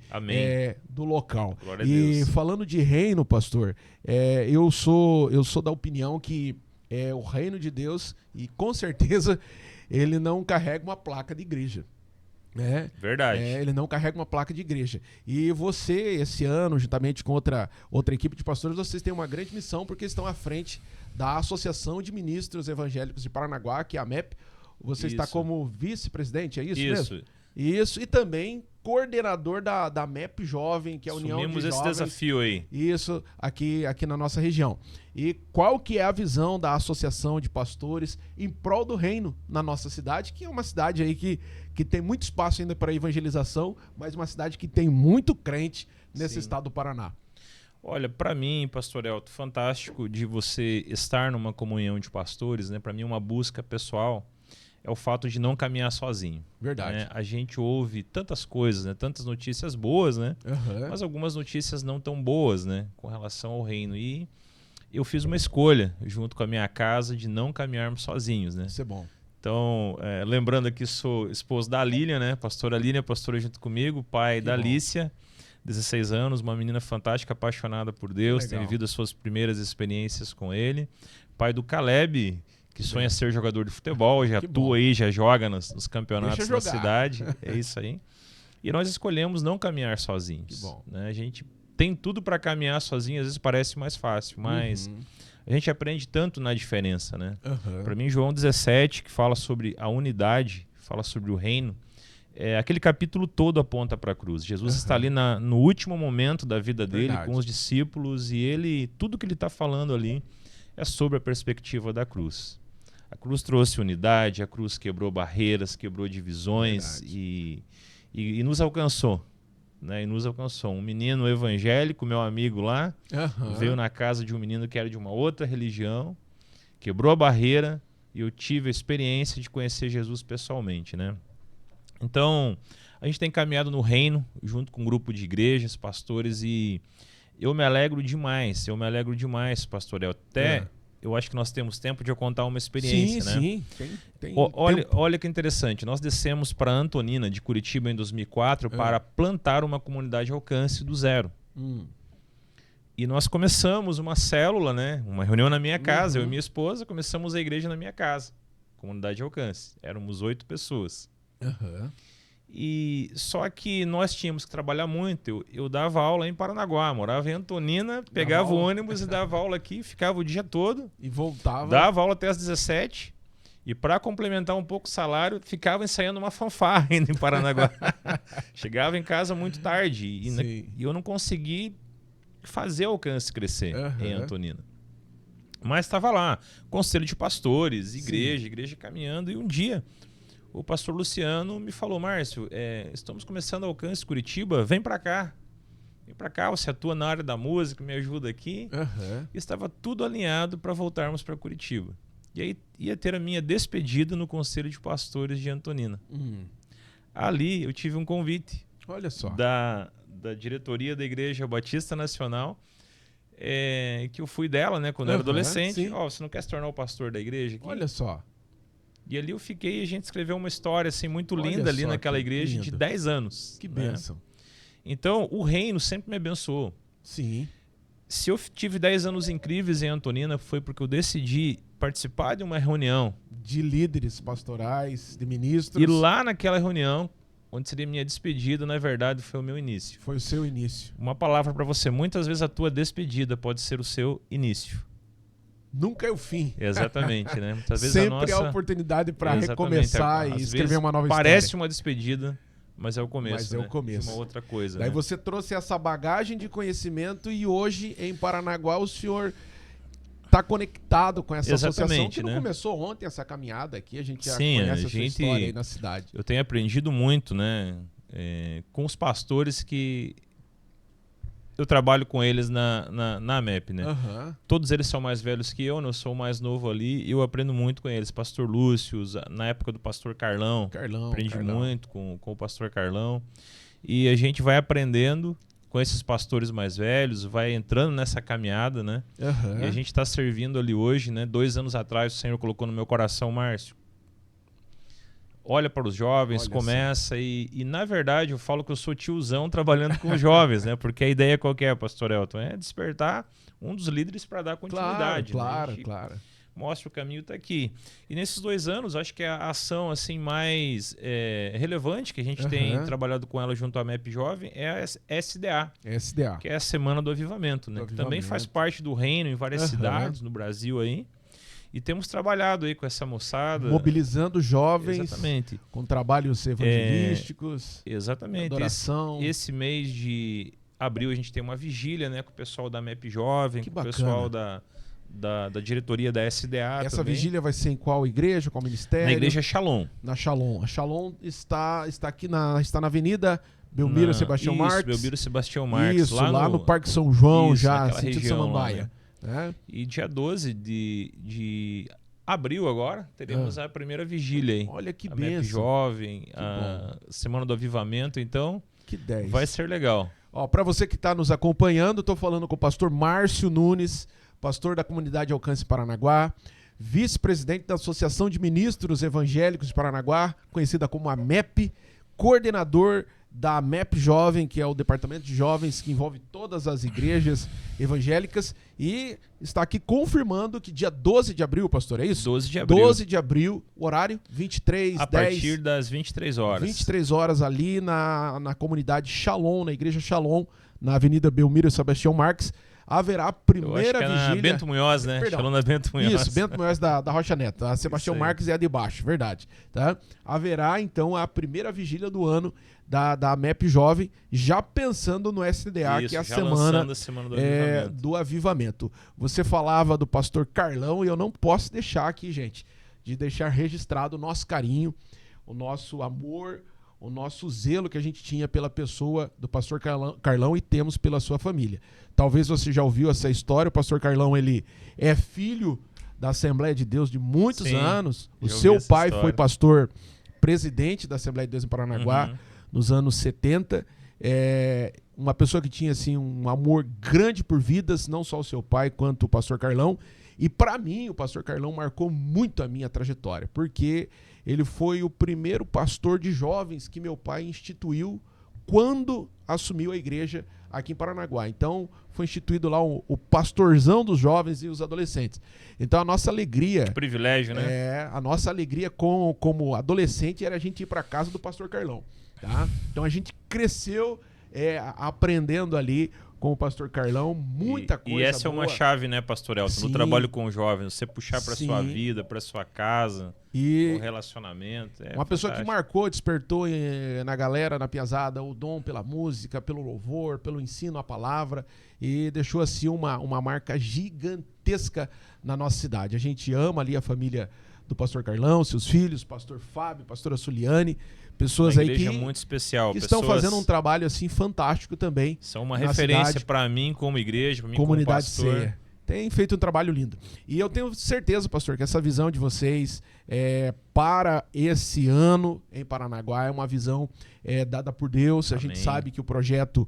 do local. Glória a Deus. E falando de reino, pastor, eu sou da opinião que o reino de Deus, e com certeza ele não carrega uma placa de igreja. Verdade. Ele não carrega uma placa de igreja. E você, esse ano, juntamente com outra equipe de pastores, vocês têm uma grande missão, porque estão à frente da Associação de Ministros Evangélicos de Paranaguá, que é a MEP. Você está como vice-presidente, é isso mesmo? Isso, e também coordenador da MEP Jovem, que é a União de Jovens. Esse desafio aí. Isso, aqui na nossa região. E qual que é a visão da Associação de Pastores em prol do reino na nossa cidade, que é uma cidade aí que tem muito espaço ainda para evangelização, mas uma cidade que tem muito crente nesse estado do Paraná. Olha, para mim, pastor Elton, fantástico de você estar numa comunhão de pastores, né? Para mim, uma busca pessoal é o fato de não caminhar sozinho. Verdade. Né? A gente ouve tantas coisas, né? Tantas notícias boas, né? Uhum. Mas algumas notícias não tão boas, né? Com relação ao reino. E eu fiz uma escolha, junto com a minha casa, de não caminharmos sozinhos, né? Isso é bom. Então, lembrando aqui, sou esposo da Lília, né? Pastora Lília, pastora junto comigo, pai da Lícia, 16 anos, uma menina fantástica, apaixonada por Deus, tem vivido as suas primeiras experiências com ele. Pai do Caleb, que sonha ser jogador de futebol, já atua aí, já joga nos campeonatos da cidade. É isso aí. E nós escolhemos não caminhar sozinhos. Que bom. Né? A gente tem tudo para caminhar sozinho, às vezes parece mais fácil, mas a gente aprende tanto na diferença, né? Para mim, João 17, que fala sobre a unidade, fala sobre o reino, aquele capítulo todo aponta para a cruz. Jesus está ali no último momento da vida dele, com os discípulos, e tudo que ele está falando ali é sobre a perspectiva da cruz. A cruz trouxe unidade, a cruz quebrou barreiras, quebrou divisões e nos alcançou. Né? E nos alcançou. Um menino evangélico, meu amigo lá, veio na casa de um menino que era de uma outra religião, quebrou a barreira e eu tive a experiência de conhecer Jesus pessoalmente. Né? Então, a gente tem caminhado no reino, junto com um grupo de igrejas, pastores, e eu me alegro demais, pastor El. Eu acho que nós temos tempo de eu contar uma experiência, né? Sim, tem olha que interessante. Nós descemos para Antonina, de Curitiba, em 2004, para plantar uma comunidade de alcance do zero. E nós começamos uma célula, né? Uma reunião na minha casa. Eu e minha esposa começamos a igreja na minha casa. Comunidade de alcance. Éramos 8 pessoas. E só que nós tínhamos que trabalhar muito. Eu dava aula em Paranaguá, morava em Antonina, pegava o ônibus e dava aula aqui, ficava o dia todo. E voltava. Dava aula até às 17. E para complementar um pouco o salário, ficava ensaiando uma fanfarra ainda em Paranaguá. Chegava em casa muito tarde e eu não consegui fazer o alcance crescer em Antonina. Mas estava lá, conselho de pastores, igreja caminhando, e um dia o pastor Luciano me falou: Márcio, estamos começando Alcance Curitiba, vem para cá. Vem para cá, você atua na área da música, me ajuda aqui. E estava tudo alinhado para voltarmos para Curitiba. E aí ia ter a minha despedida no Conselho de Pastores de Antonina. Ali eu tive um convite. Olha só. Da diretoria da Igreja Batista Nacional, que eu fui dela, né, quando eu era adolescente. Você não quer se tornar o pastor da igreja aqui? Olha só. E ali eu fiquei, a gente escreveu uma história assim, muito linda ali naquela igreja de 10 anos. Que bênção. Né? Então, o reino sempre me abençoou. Sim. Se eu tive 10 anos incríveis em Antonina, foi porque eu decidi participar de uma reunião. De líderes pastorais, de ministros. E lá naquela reunião, onde seria minha despedida, na verdade, foi o meu início. Foi o seu início. Uma palavra para você. Muitas vezes a tua despedida pode ser o seu início. Nunca é o fim. Exatamente, né? Muitas vezes sempre há oportunidade para recomeçar e escrever uma nova história. Parece uma despedida, mas é o começo. Mas é o começo. De uma outra coisa. Daí né? você trouxe essa bagagem de conhecimento e hoje em Paranaguá o senhor está conectado com essa associação que não começou ontem essa caminhada aqui. A gente já conhece essa história aí na cidade. Eu tenho aprendido muito, né? com os pastores que eu trabalho com eles na AMEP, né? Uhum. Todos eles são mais velhos que eu, né? Eu sou o mais novo ali e eu aprendo muito com eles. Pastor Lúcio, na época do pastor Carlão, aprendi muito com o pastor Carlão. E a gente vai aprendendo com esses pastores mais velhos, vai entrando nessa caminhada, né? Uhum. E a gente está servindo ali hoje, né? 2 anos atrás o Senhor colocou no meu coração, Márcio, olha para os jovens, começa e na verdade eu falo que eu sou tiozão trabalhando com os jovens, né? Porque a ideia qual que é, pastor Elton? É despertar um dos líderes para dar continuidade. Claro, né? Claro. Mostra o caminho está aqui. E nesses 2 anos, acho que a ação assim mais relevante que a gente tem trabalhado com ela junto à MEP Jovem é a SDA, que é a Semana do Avivamento, né? Que também faz parte do reino em várias cidades no Brasil aí. E temos trabalhado aí com essa moçada. Mobilizando jovens. Exatamente. Com trabalhos evangelísticos. Exatamente. Adoração. Esse mês de abril a gente tem uma vigília, né, com o pessoal da MEP Jovem, com o pessoal da diretoria da SDA. Essa também. vigília vai ser em qual igreja, qual ministério? Na igreja Shalom. Na Shalom. A Shalom está aqui está na Avenida Belmiro Sebastião Marques. Belmiro Sebastião Marques. Isso, lá no Parque São João, já, sentido região, Samambaia. Lá, né? E dia 12 de abril agora, teremos a primeira vigília aí. Olha que a bênção. MEP Jovem, a Semana do Avivamento, então que 10. Vai ser legal. Para você que está nos acompanhando, estou falando com o pastor Márcio Nunes, pastor da Comunidade Alcance Paranaguá, vice-presidente da Associação de Ministros Evangélicos de Paranaguá, conhecida como a MEP, coordenador da MEP Jovem, que é o departamento de jovens que envolve todas as igrejas evangélicas, e está aqui confirmando que dia 12 de abril, pastor, é isso? 12 de abril. 12 de abril, horário 23, a 10, partir das 23 horas. 23 horas ali na comunidade Shalom, na igreja Shalom, na Avenida Belmiro Sebastião Marques. Haverá a primeira vigília. Bento Munhoz, né? Perdão. Falando da Bento Munhoz. Isso, Bento Munhoz da Rocha Neto. A Sebastião Marques é a de baixo, verdade. Tá? Haverá, então, a primeira vigília do ano da MEP Jovem, já pensando no SDA, isso, que é a semana do Avivamento. Você falava do pastor Carlão e eu não posso deixar aqui, gente, de deixar registrado o nosso carinho, o nosso amor, o nosso zelo que a gente tinha pela pessoa do pastor Carlão e temos pela sua família. Talvez você já ouviu essa história. O pastor Carlão, ele é filho da Assembleia de Deus de muitos anos. O seu pai foi pastor presidente da Assembleia de Deus em Paranaguá nos anos 70. Uma pessoa que tinha assim, um amor grande por vidas, não só o seu pai, quanto o pastor Carlão. E para mim, o pastor Carlão marcou muito a minha trajetória, porque ele foi o primeiro pastor de jovens que meu pai instituiu quando assumiu a igreja aqui em Paranaguá. Então, foi instituído lá o pastorzão dos jovens e os adolescentes. Então, a nossa alegria... Que privilégio, né? A nossa alegria como adolescente era a gente ir para casa do pastor Carlão. Tá? Então, a gente cresceu aprendendo ali com o pastor Carlão, muita coisa. E essa boa. É uma chave, né, pastor Elton? No trabalho com jovens, você puxar para sua vida, para sua casa, o relacionamento. Uma pessoa que marcou, despertou na galera, na piazada, o dom pela música, pelo louvor, pelo ensino, a palavra, e deixou assim uma marca gigantesca na nossa cidade. A gente ama ali a família do pastor Carlão, seus filhos, pastor Fábio, pastora Suliane, pessoas aí que, muito especial, que estão fazendo um trabalho assim fantástico também. São uma referência para mim como igreja, para mim comunidade como pastor. Ceia. Tem feito um trabalho lindo. E eu tenho certeza, pastor, que essa visão de vocês para esse ano em Paranaguá é uma visão dada por Deus. Amém. A gente sabe que o projeto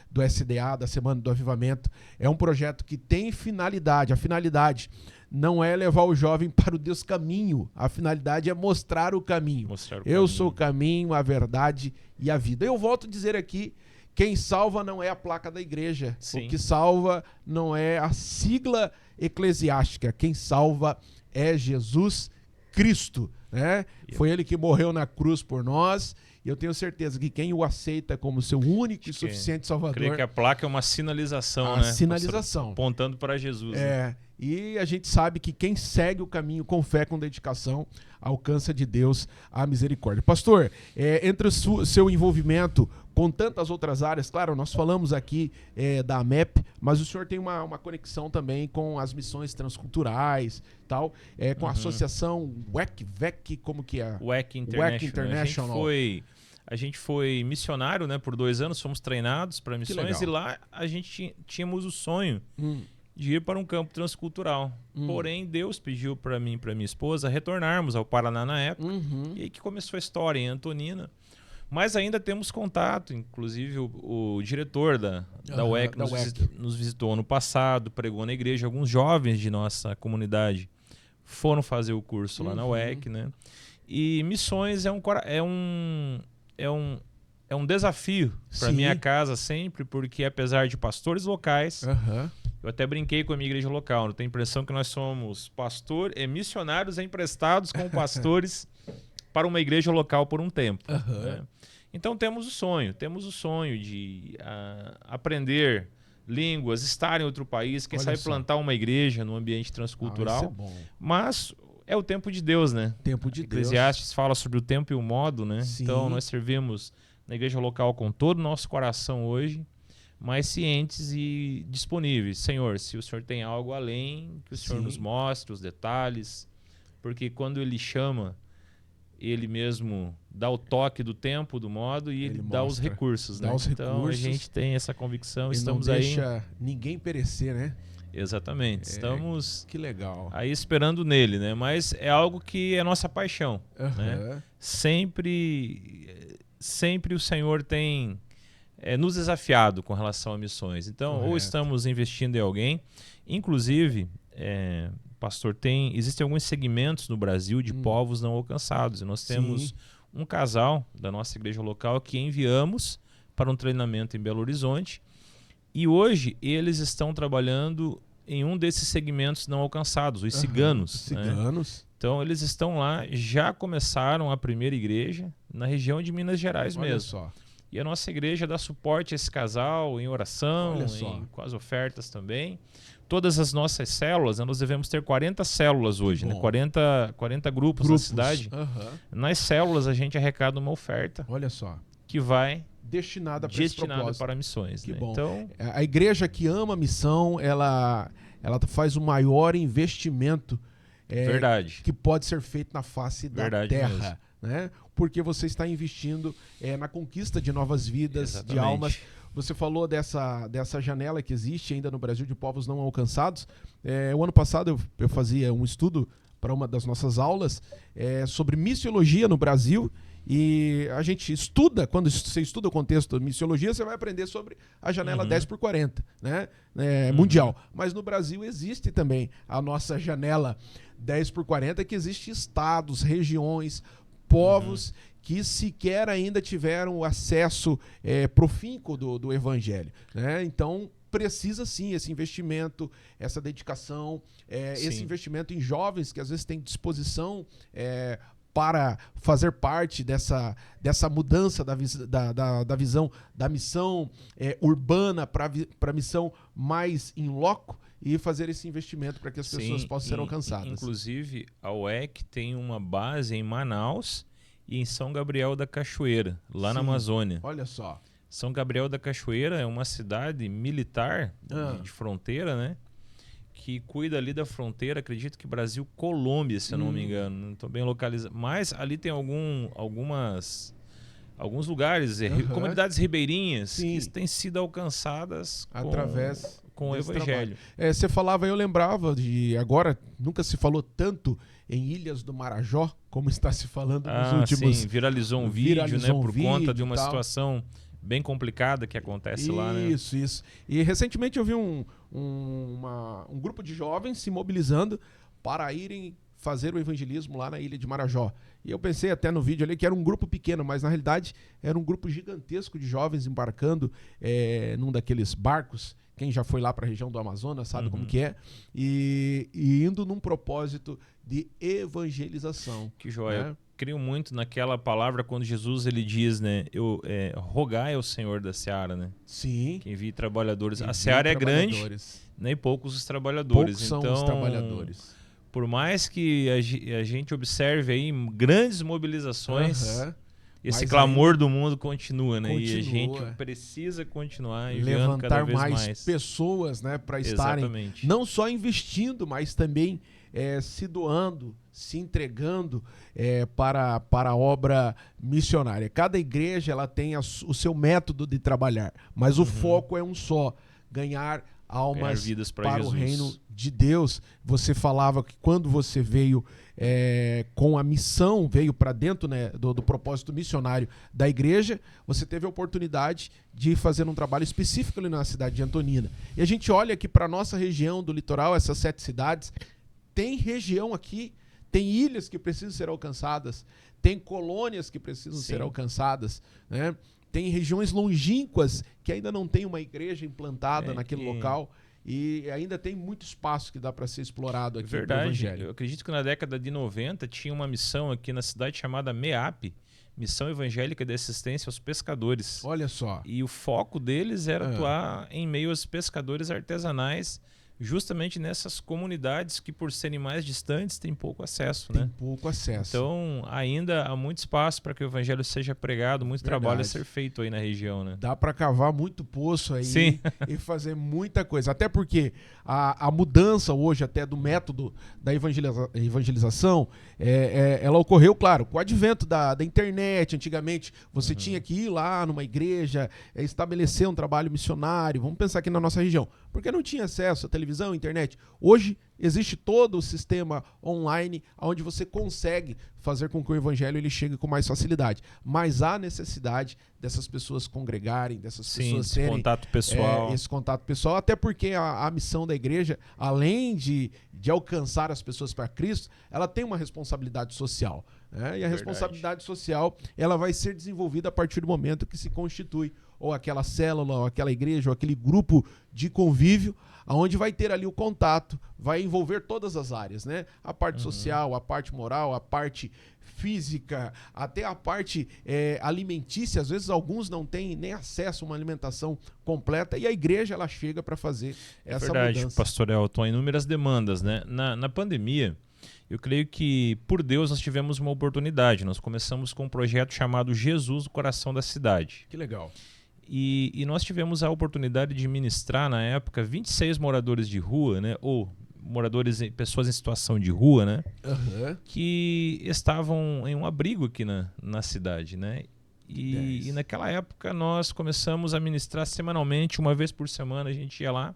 do SDA, da Semana do Avivamento, é um projeto que tem finalidade. A finalidade não é levar o jovem para o descaminho. A finalidade é mostrar o caminho. Eu sou o caminho, a verdade e a vida. Eu volto a dizer aqui, quem salva não é a placa da igreja. Sim. O que salva não é a sigla eclesiástica. Quem salva é Jesus Cristo, né? Foi ele que morreu na cruz por nós. E eu tenho certeza que quem o aceita como seu único e suficiente Salvador... Creio que a placa é uma sinalização, né? Sinalização. Apontando para Jesus. Né? E a gente sabe que quem segue o caminho com fé, com dedicação, alcança de Deus a misericórdia. Pastor, entre o seu envolvimento com tantas outras áreas, claro, nós falamos aqui da AMEP, mas o senhor tem uma conexão também com as missões transculturais, tal, com a associação WEC, como que é? WEC International. A gente foi a gente foi missionário, né, por 2 anos, fomos treinados para missões e lá a gente tínhamos o sonho de ir para um campo transcultural. Porém, Deus pediu para mim e para minha esposa retornarmos ao Paraná na época. E aí que começou a história em Antonina. Mas ainda temos contato, inclusive o diretor da UEC nos visitou ano passado, pregou na igreja. Alguns jovens de nossa comunidade foram fazer o curso lá na UEC, né? E missões é um desafio para minha casa sempre, porque apesar de pastores locais, eu até brinquei com a minha igreja local, eu tenho a impressão que nós somos missionários emprestados com pastores para uma igreja local por um tempo. Né? Então temos o sonho de aprender línguas, estar em outro país, quem sabe plantar uma igreja no ambiente transcultural. Isso é bom. Mas é o tempo de Deus, né? Tempo de Deus. Eclesiastes fala sobre o tempo e o modo, né? Sim. Então nós servimos na igreja local com todo o nosso coração hoje, mas cientes e disponíveis. Senhor, se o Senhor tem algo além, que o Senhor nos mostre os detalhes, porque quando Ele chama, Ele mesmo dá o toque do tempo, do modo, e Ele dá os recursos, né? Então a gente tem essa convicção, estamos aí. Não deixa ninguém perecer, né? Exatamente. Estamos que legal. Aí esperando nele, né? Mas é algo que é nossa paixão, né? Sempre o Senhor tem nos desafiado com relação a missões. Então, ou estamos investindo em alguém, inclusive, pastor, existem alguns segmentos no Brasil de povos não alcançados. E nós temos um casal da nossa igreja local que enviamos para um treinamento em Belo Horizonte. E hoje eles estão trabalhando em um desses segmentos não alcançados, os ciganos. Ciganos. Né? Então eles estão lá, já começaram a primeira igreja na região de Minas Gerais mesmo. Só. E a nossa igreja dá suporte a esse casal em oração, com as ofertas também. Todas as nossas células, nós devemos ter 40 células hoje, né? 40 grupos na cidade. Nas células a gente arrecada uma oferta. Olha só. Que vai destinada para missões. Que né? bom. Então, a igreja que ama a missão, ela faz o maior investimento que pode ser feito na face da terra. Né? Porque você está investindo na conquista de novas vidas, de almas. Você falou dessa janela que existe ainda no Brasil de povos não alcançados. O ano passado eu fazia um estudo para uma das nossas aulas sobre missiologia no Brasil. E a gente estuda, quando você estuda o contexto da missiologia, você vai aprender sobre a janela 10x40, né? Mundial. Mas no Brasil existe também a nossa janela 10x40, que existe estados, regiões, povos que sequer ainda tiveram o acesso profícuo do evangelho. Né? Então, precisa sim esse investimento, essa dedicação, esse investimento em jovens que às vezes têm disposição para fazer parte dessa mudança da visão da missão urbana para a missão mais in loco e fazer esse investimento para que as pessoas possam ser alcançadas. Inclusive, a UEC tem uma base em Manaus e em São Gabriel da Cachoeira, lá na Amazônia. Olha só. São Gabriel da Cachoeira é uma cidade militar de fronteira, né? Que cuida ali da fronteira, acredito que Brasil-Colômbia, se eu não me engano. Não estou bem localizado. Mas ali tem alguns lugares, comunidades ribeirinhas, que têm sido alcançadas com o evangelho. Você falava, eu lembrava de agora, nunca se falou tanto em Ilhas do Marajó, como está se falando nos últimos... Sim, viralizou um vídeo, né? Por conta de uma situação bem complicada que acontece lá, né? Isso. E recentemente eu vi um grupo de jovens se mobilizando para irem fazer o evangelismo lá na Ilha de Marajó. E eu pensei até no vídeo ali que era um grupo pequeno, mas na realidade era um grupo gigantesco de jovens embarcando num daqueles barcos. Quem já foi lá para a região do Amazonas sabe como que é. E indo num propósito de evangelização. Que joia. Né? Creio muito naquela palavra quando Jesus ele diz, né? Rogai ao Senhor da seara, né? Sim. Que envie trabalhadores. A seara é grande, né? E poucos os trabalhadores. Poucos são os trabalhadores. Por mais que a gente observe aí grandes mobilizações, esse clamor do mundo continua, né? E a gente precisa continuar enviando cada vez mais pessoas, né, para estarem não só investindo, mas também se doando, se entregando para a obra missionária. Cada igreja ela tem o seu método de trabalhar, mas o foco é um só: ganhar almas vidas para Jesus. O reino de Deus. Você falava que quando você veio com a missão, veio para dentro, né, do propósito missionário da igreja, você teve a oportunidade de fazer um trabalho específico ali na cidade de Antonina. E a gente olha aqui para a nossa região do litoral, essas 7 cidades, tem região aqui, tem ilhas que precisam ser alcançadas, tem colônias que precisam ser alcançadas, né? Tem regiões longínquas que ainda não tem uma igreja implantada naquele local. E ainda tem muito espaço que dá para ser explorado aqui. Verdade. No Evangelho. Eu acredito que na década de 90 tinha uma missão aqui na cidade chamada MEAP, Missão Evangélica de Assistência aos Pescadores. Olha só. E o foco deles era atuar em meio aos pescadores artesanais, justamente nessas comunidades que, por serem mais distantes, têm pouco acesso. Tem pouco acesso. Então, ainda há muito espaço para que o evangelho seja pregado, muito trabalho a ser feito aí na região, né? Dá para cavar muito poço aí. Sim. E fazer muita coisa. Até porque a mudança hoje até do método da evangelização, ela ocorreu, claro, com o advento da internet. Antigamente, você tinha que ir lá numa igreja, estabelecer um trabalho missionário. Vamos pensar aqui na nossa região. Porque não tinha acesso à televisão, internet. Hoje existe todo o sistema online onde você consegue fazer com que o evangelho ele chegue com mais facilidade. Mas há necessidade dessas pessoas congregarem, dessas pessoas terem contato pessoal. Esse contato pessoal, até porque a missão da igreja, além de alcançar as pessoas para Cristo, ela tem uma responsabilidade social. Né? E a responsabilidade social ela vai ser desenvolvida a partir do momento que se constitui ou aquela célula, ou aquela igreja, ou aquele grupo de convívio, onde vai ter ali o contato, vai envolver todas as áreas, né? A parte social, a parte moral, a parte física, até a parte alimentícia. Às vezes alguns não têm nem acesso a uma alimentação completa e a igreja ela chega para fazer essa mudança. Pastor Elton, inúmeras demandas, né? Na pandemia, eu creio que, por Deus, nós tivemos uma oportunidade. Nós começamos com um projeto chamado Jesus, o Coração da Cidade. Que legal. E nós tivemos a oportunidade de ministrar, na época, 26 moradores de rua, né? Ou pessoas em situação de rua, né? Que estavam em um abrigo aqui na cidade, né? E naquela época nós começamos a ministrar semanalmente, uma vez por semana a gente ia lá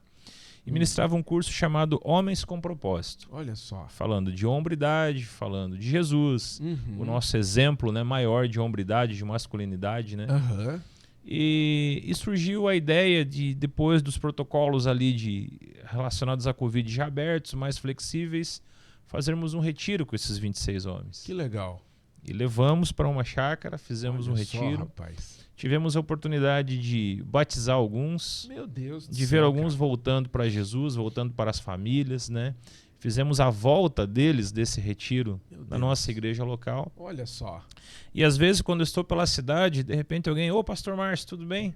e ministrava um curso chamado Homens com Propósito. Olha só. Falando de hombridade, falando de Jesus, o nosso exemplo, né, maior de hombridade, de masculinidade, né? E surgiu a ideia de, depois dos protocolos ali relacionados à Covid já abertos, mais flexíveis, fazermos um retiro com esses 26 homens. Que legal. E levamos para uma chácara, fizemos um retiro. Rapaz. Tivemos a oportunidade de batizar alguns. Meu Deus do de ver alguns voltando para Jesus, voltando para as famílias, né? Fizemos a volta deles desse retiro na nossa igreja local. Olha só. E às vezes, quando eu estou pela cidade, de repente alguém, ô pastor Márcio, tudo bem?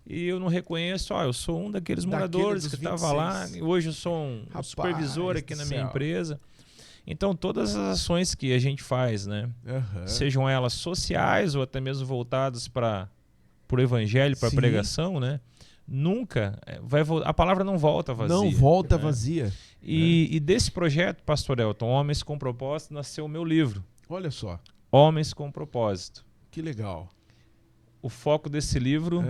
E eu não reconheço, eu sou um daqueles moradores que estava lá, hoje eu sou um supervisor aqui na minha empresa. Então, todas as ações que a gente faz, né? Sejam elas sociais ou até mesmo voltadas para o evangelho, para a pregação, né? Nunca a palavra não volta vazia. Não volta vazia. E desse projeto, pastor Elton, Homens com Propósito, nasceu o meu livro. Olha só. Homens com Propósito. Que legal. O foco desse livro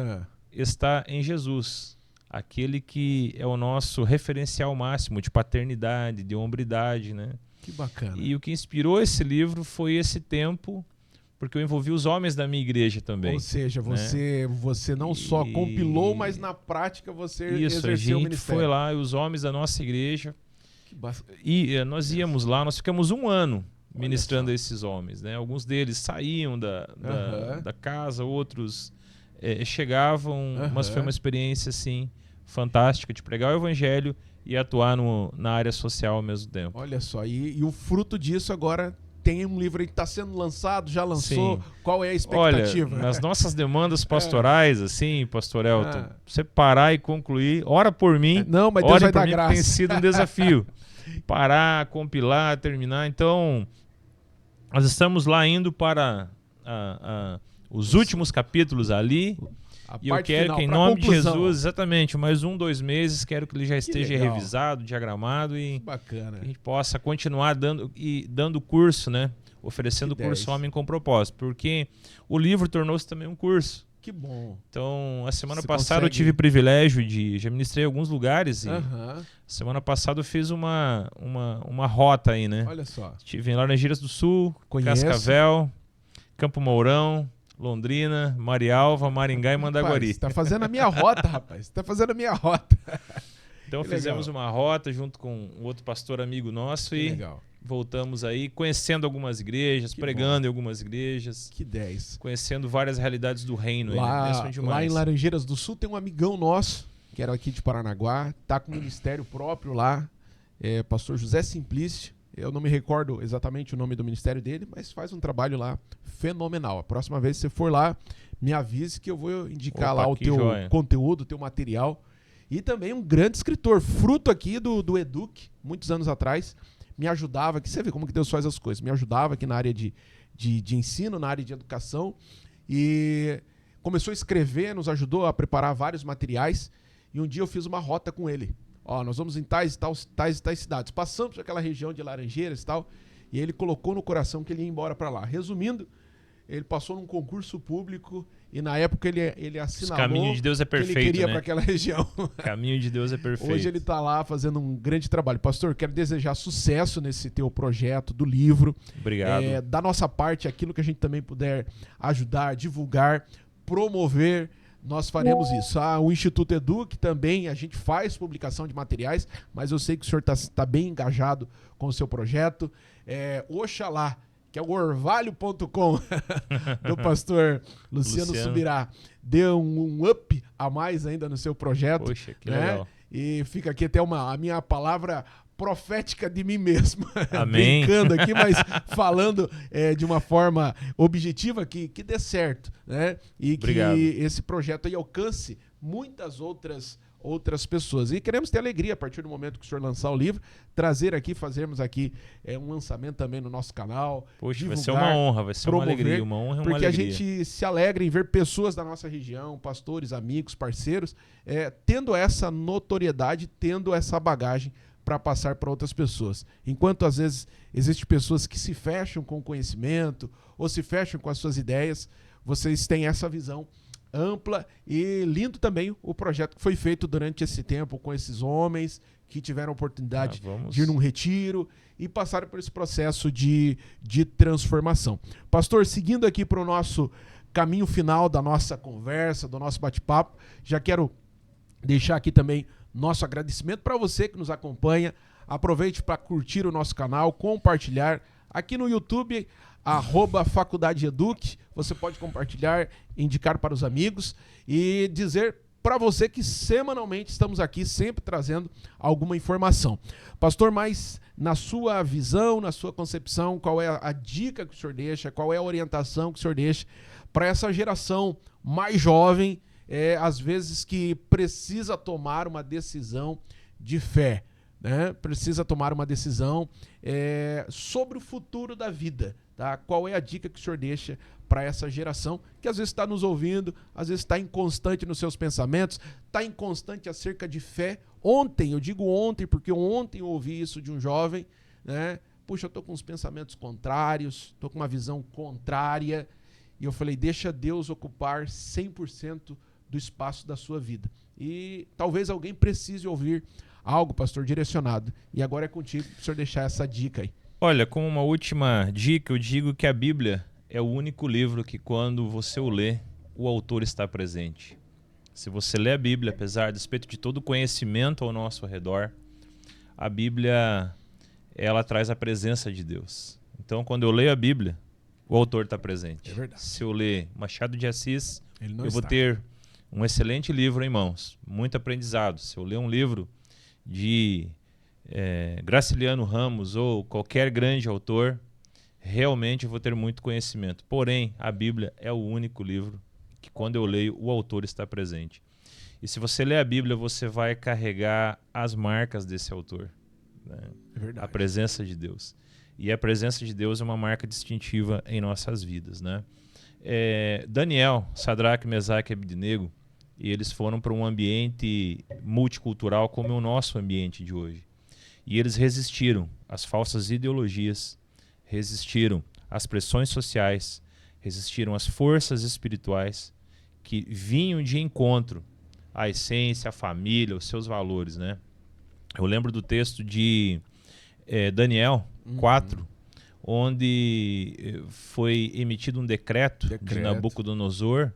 está em Jesus, aquele que é o nosso referencial máximo de paternidade, de hombridade, né? Que bacana. E o que inspirou esse livro foi esse tempo, porque eu envolvi os homens da minha igreja também. Ou seja, você não só compilou, mas na prática você exerceu o ministério. Foi lá, os homens da nossa igreja, e nós íamos lá, nós ficamos um ano ministrando a esses homens, né? Alguns deles saíam da casa, outros chegavam, mas foi uma experiência assim fantástica de pregar o evangelho e atuar na área social ao mesmo tempo. Olha só, e o fruto disso agora tem um livro aí que está sendo lançado, já lançou. Sim. Qual é a expectativa? Olha, nas nossas demandas pastorais, assim, pastor Elton, você parar e concluir, ora por mim, não, mas Deus vai dar graça. Tem sido um desafio. Parar, compilar, terminar. Então, nós estamos lá indo para os últimos capítulos ali. E eu quero que, em nome de Jesus, exatamente, mais 2 meses, quero que ele já esteja revisado, diagramado e bacana. Que a gente possa continuar dando curso, né? Oferecendo curso Homem com Propósito, porque o livro tornou-se também um curso. Que bom. Então, a semana passada eu tive o privilégio já ministrei em alguns lugares e semana passada eu fiz uma rota aí, né? Olha só. Estive em Laranjeiras do Sul, Cascavel, Campo Mourão, Londrina, Marialva, Maringá e Mandaguari. Você tá fazendo a minha rota, rapaz. Você tá fazendo a minha rota. Então fizemos uma rota junto com um outro pastor amigo nosso voltamos aí conhecendo algumas igrejas, pregando em algumas igrejas. Que 10. Conhecendo várias realidades do reino. Lá em Laranjeiras do Sul tem um amigão nosso, que era aqui de Paranaguá, tá com um ministério próprio lá, pastor José Simplício. Eu não me recordo exatamente o nome do ministério dele, mas faz um trabalho lá fenomenal. A próxima vez que você for lá, me avise que eu vou indicar lá o teu conteúdo, o teu material. E também um grande escritor, fruto aqui do Educ, muitos anos atrás, me ajudava aqui. Você vê como que Deus faz as coisas. Me ajudava aqui na área de ensino, na área de educação. E começou a escrever, nos ajudou a preparar vários materiais. E um dia eu fiz uma rota com ele. Nós vamos em tais cidades. Passamos por aquela região de Laranjeiras e tal. E ele colocou no coração que ele ia embora para lá. Resumindo, ele passou num concurso público e na época ele assinalou o caminho de Deus é perfeito, que ele queria né? para aquela região. O caminho de Deus é perfeito. Hoje ele está lá fazendo um grande trabalho. Pastor, quero desejar sucesso nesse teu projeto do livro. Obrigado. Da nossa parte, aquilo que a gente também puder ajudar, divulgar, promover, nós faremos isso. O Instituto Educ também, a gente faz publicação de materiais, mas eu sei que o senhor está bem engajado com o seu projeto. Oxalá, que é o orvalho.com do pastor Luciano Subirá, deu um up a mais ainda no seu projeto. Poxa, que legal. E fica aqui até a minha palavra profética de mim mesmo. Amém. Brincando aqui, mas falando de uma forma objetiva que dê certo, né? E Obrigado. Que esse projeto aí alcance muitas outras pessoas. E queremos ter alegria a partir do momento que o senhor lançar o livro, trazer aqui, fazermos aqui um lançamento também no nosso canal. Poxa, divulgar, vai ser uma honra, vai ser promover, uma alegria, uma honra e uma porque alegria. a gente se alegra em ver pessoas da nossa região, pastores, amigos, parceiros, tendo essa notoriedade, tendo essa bagagem para passar para outras pessoas. Enquanto às vezes existem pessoas que se fecham com o conhecimento ou se fecham com as suas ideias, vocês têm essa visão ampla e lindo também o projeto que foi feito durante esse tempo com esses homens que tiveram a oportunidade de ir num retiro e passaram por esse processo de transformação. Pastor, seguindo aqui para o nosso caminho final da nossa conversa, do nosso bate-papo, já quero deixar aqui também nosso agradecimento para você que nos acompanha. Aproveite para curtir o nosso canal, compartilhar aqui no YouTube, @Faculdade Educ. Você pode compartilhar, indicar para os amigos e dizer para você que semanalmente estamos aqui sempre trazendo alguma informação. Pastor, mas na sua visão, na sua concepção, qual é a dica que o senhor deixa, qual é a orientação que o senhor deixa para essa geração mais jovem, às vezes que precisa tomar uma decisão de fé, né? Precisa tomar uma decisão sobre o futuro da vida, tá? Qual é a dica que o senhor deixa para essa geração que às vezes está nos ouvindo, às vezes está inconstante nos seus pensamentos, está inconstante acerca de fé? Ontem, eu digo ontem, porque ontem eu ouvi isso de um jovem, né? Puxa, eu estou com uns pensamentos contrários, estou com uma visão contrária, e eu falei, deixa Deus ocupar 100% do espaço da sua vida. E talvez alguém precise ouvir algo, pastor, direcionado. E agora é contigo para o senhor deixar essa dica aí. Olha, como uma última dica, eu digo que a Bíblia é o único livro que quando você o lê, o autor está presente. Se você lê a Bíblia, apesar a despeito de todo o conhecimento ao nosso redor, a Bíblia, ela traz a presença de Deus. Então, quando eu leio a Bíblia, o autor está presente. É verdade. Se eu ler Machado de Assis, eu vou ter um excelente livro em mãos, muito aprendizado. Se eu ler um livro de Graciliano Ramos ou qualquer grande autor, realmente eu vou ter muito conhecimento. Porém, a Bíblia é o único livro que quando eu leio, o autor está presente. E se você ler a Bíblia, você vai carregar as marcas desse autor, né? É verdade. A presença de Deus. E a presença de Deus é uma marca distintiva em nossas vidas, né? Daniel, Sadraque, Mesaque e Abednego, e eles foram para um ambiente multicultural como é o nosso ambiente de hoje. E eles resistiram às falsas ideologias, resistiram às pressões sociais, resistiram às forças espirituais que vinham de encontro à essência, à família, aos seus valores, né? Eu lembro do texto de Daniel 4, onde foi emitido um decreto de Nabucodonosor,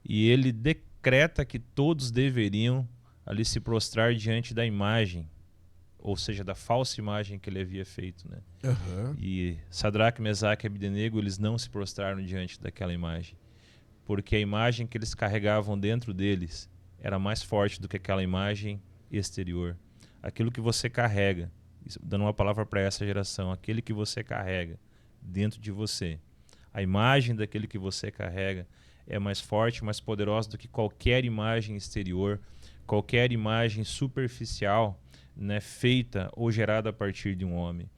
e ele decreta que todos deveriam ali se prostrar diante da imagem, ou seja, da falsa imagem que ele havia feito, né? E Sadraque, Mesaque e Abednego, eles não se prostraram diante daquela imagem, porque a imagem que eles carregavam dentro deles era mais forte do que aquela imagem exterior. Aquilo que você carrega, dando uma palavra para essa geração, aquele que você carrega dentro de você, a imagem daquele que você carrega é mais forte, mais poderosa do que qualquer imagem exterior, qualquer imagem superficial, né, feita ou gerada a partir de um homem.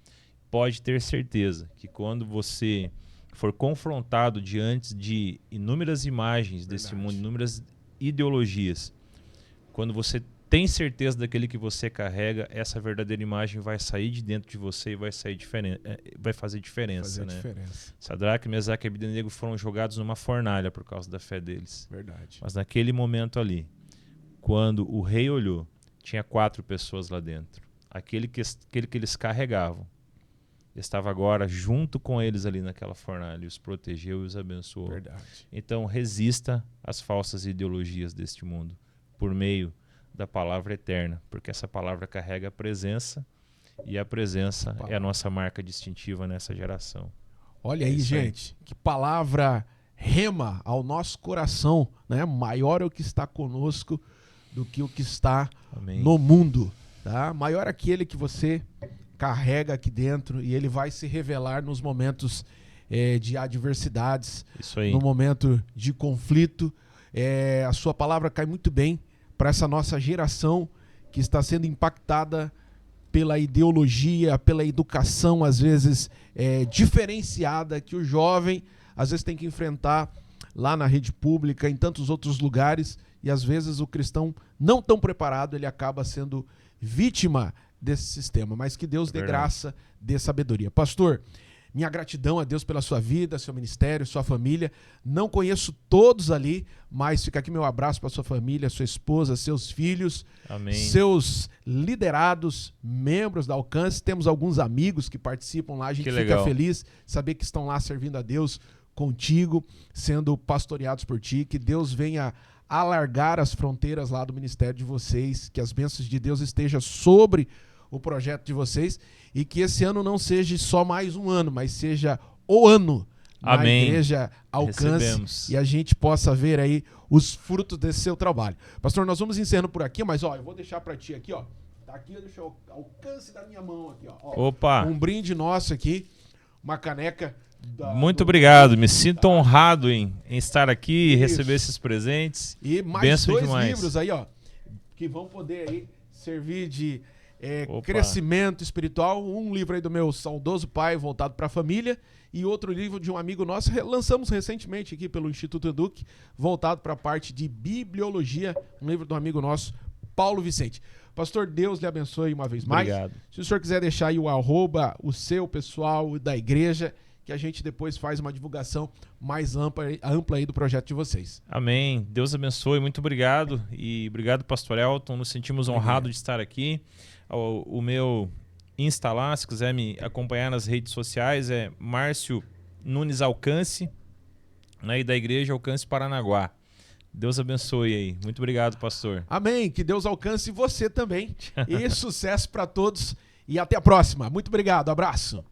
Pode ter certeza que quando você for confrontado diante de inúmeras imagens desse mundo, inúmeras ideologias, quando você tem certeza daquele que você carrega, essa verdadeira imagem vai sair de dentro de você e vai fazer diferença, né? Sadraque, Mesaque e Abednego foram jogados numa fornalha por causa da fé deles. Verdade. Mas naquele momento ali, quando o rei olhou, tinha 4 pessoas lá dentro. Aquele que eles carregavam estava agora junto com eles ali naquela fornalha, e os protegeu e os abençoou. Verdade. Então resista às falsas ideologias deste mundo por meio da palavra eterna, porque essa palavra carrega a presença, e a presença é a nossa marca distintiva nessa geração. Olha aí, gente, que palavra rema ao nosso coração, né? Maior é o que está conosco do que o que está no mundo, tá? Maior aquele que você carrega aqui dentro, e ele vai se revelar nos momentos de adversidades, no momento de conflito. A sua palavra cai muito bem para essa nossa geração que está sendo impactada pela ideologia, pela educação, às vezes diferenciada, que o jovem às vezes tem que enfrentar lá na rede pública, em tantos outros lugares, e às vezes o cristão não tão preparado, ele acaba sendo vítima desse sistema, mas que Deus dê graça, dê sabedoria. Pastor, minha gratidão a Deus pela sua vida, seu ministério, sua família. Não conheço todos ali, mas fica aqui meu abraço para sua família, sua esposa, seus filhos, seus liderados, membros da Alcance. Temos alguns amigos que participam lá, a gente fica feliz saber que estão lá servindo a Deus contigo, sendo pastoreados por ti. Que Deus venha alargar as fronteiras lá do ministério de vocês, que as bênçãos de Deus estejam sobre o projeto de vocês, e que esse ano não seja só mais um ano, mas seja o ano na Igreja Alcance. Recebemos. E a gente possa ver aí os frutos desse seu trabalho. Pastor, nós vamos encerrando por aqui, mas eu vou deixar para ti aqui, tá aqui, deixa eu alcance da minha mão aqui, Opa! Um brinde nosso aqui, uma caneca. Muito obrigado, me sinto honrado em estar aqui e receber esses presentes. E mais 2 livros aí, que vão poder aí servir de crescimento espiritual. Um livro aí do meu saudoso pai, voltado para a família, e outro livro de um amigo nosso, lançamos recentemente aqui pelo Instituto Educ, voltado para a parte de bibliologia, um livro de um amigo nosso, Paulo Vicente. Pastor, Deus lhe abençoe uma vez mais. Obrigado. Se o senhor quiser deixar aí o @, o seu pessoal da igreja, que a gente depois faz uma divulgação mais ampla aí do projeto de vocês. Amém. Deus abençoe. Muito obrigado. E obrigado, Pastor Elton. Nos sentimos honrados de estar aqui. O meu Insta lá, se quiser me acompanhar nas redes sociais, é Márcio Nunes Alcance, né, e da Igreja Alcance Paranaguá. Deus abençoe aí. Muito obrigado, pastor. Amém. Que Deus alcance você também. E sucesso para todos. E até a próxima. Muito obrigado. Abraço.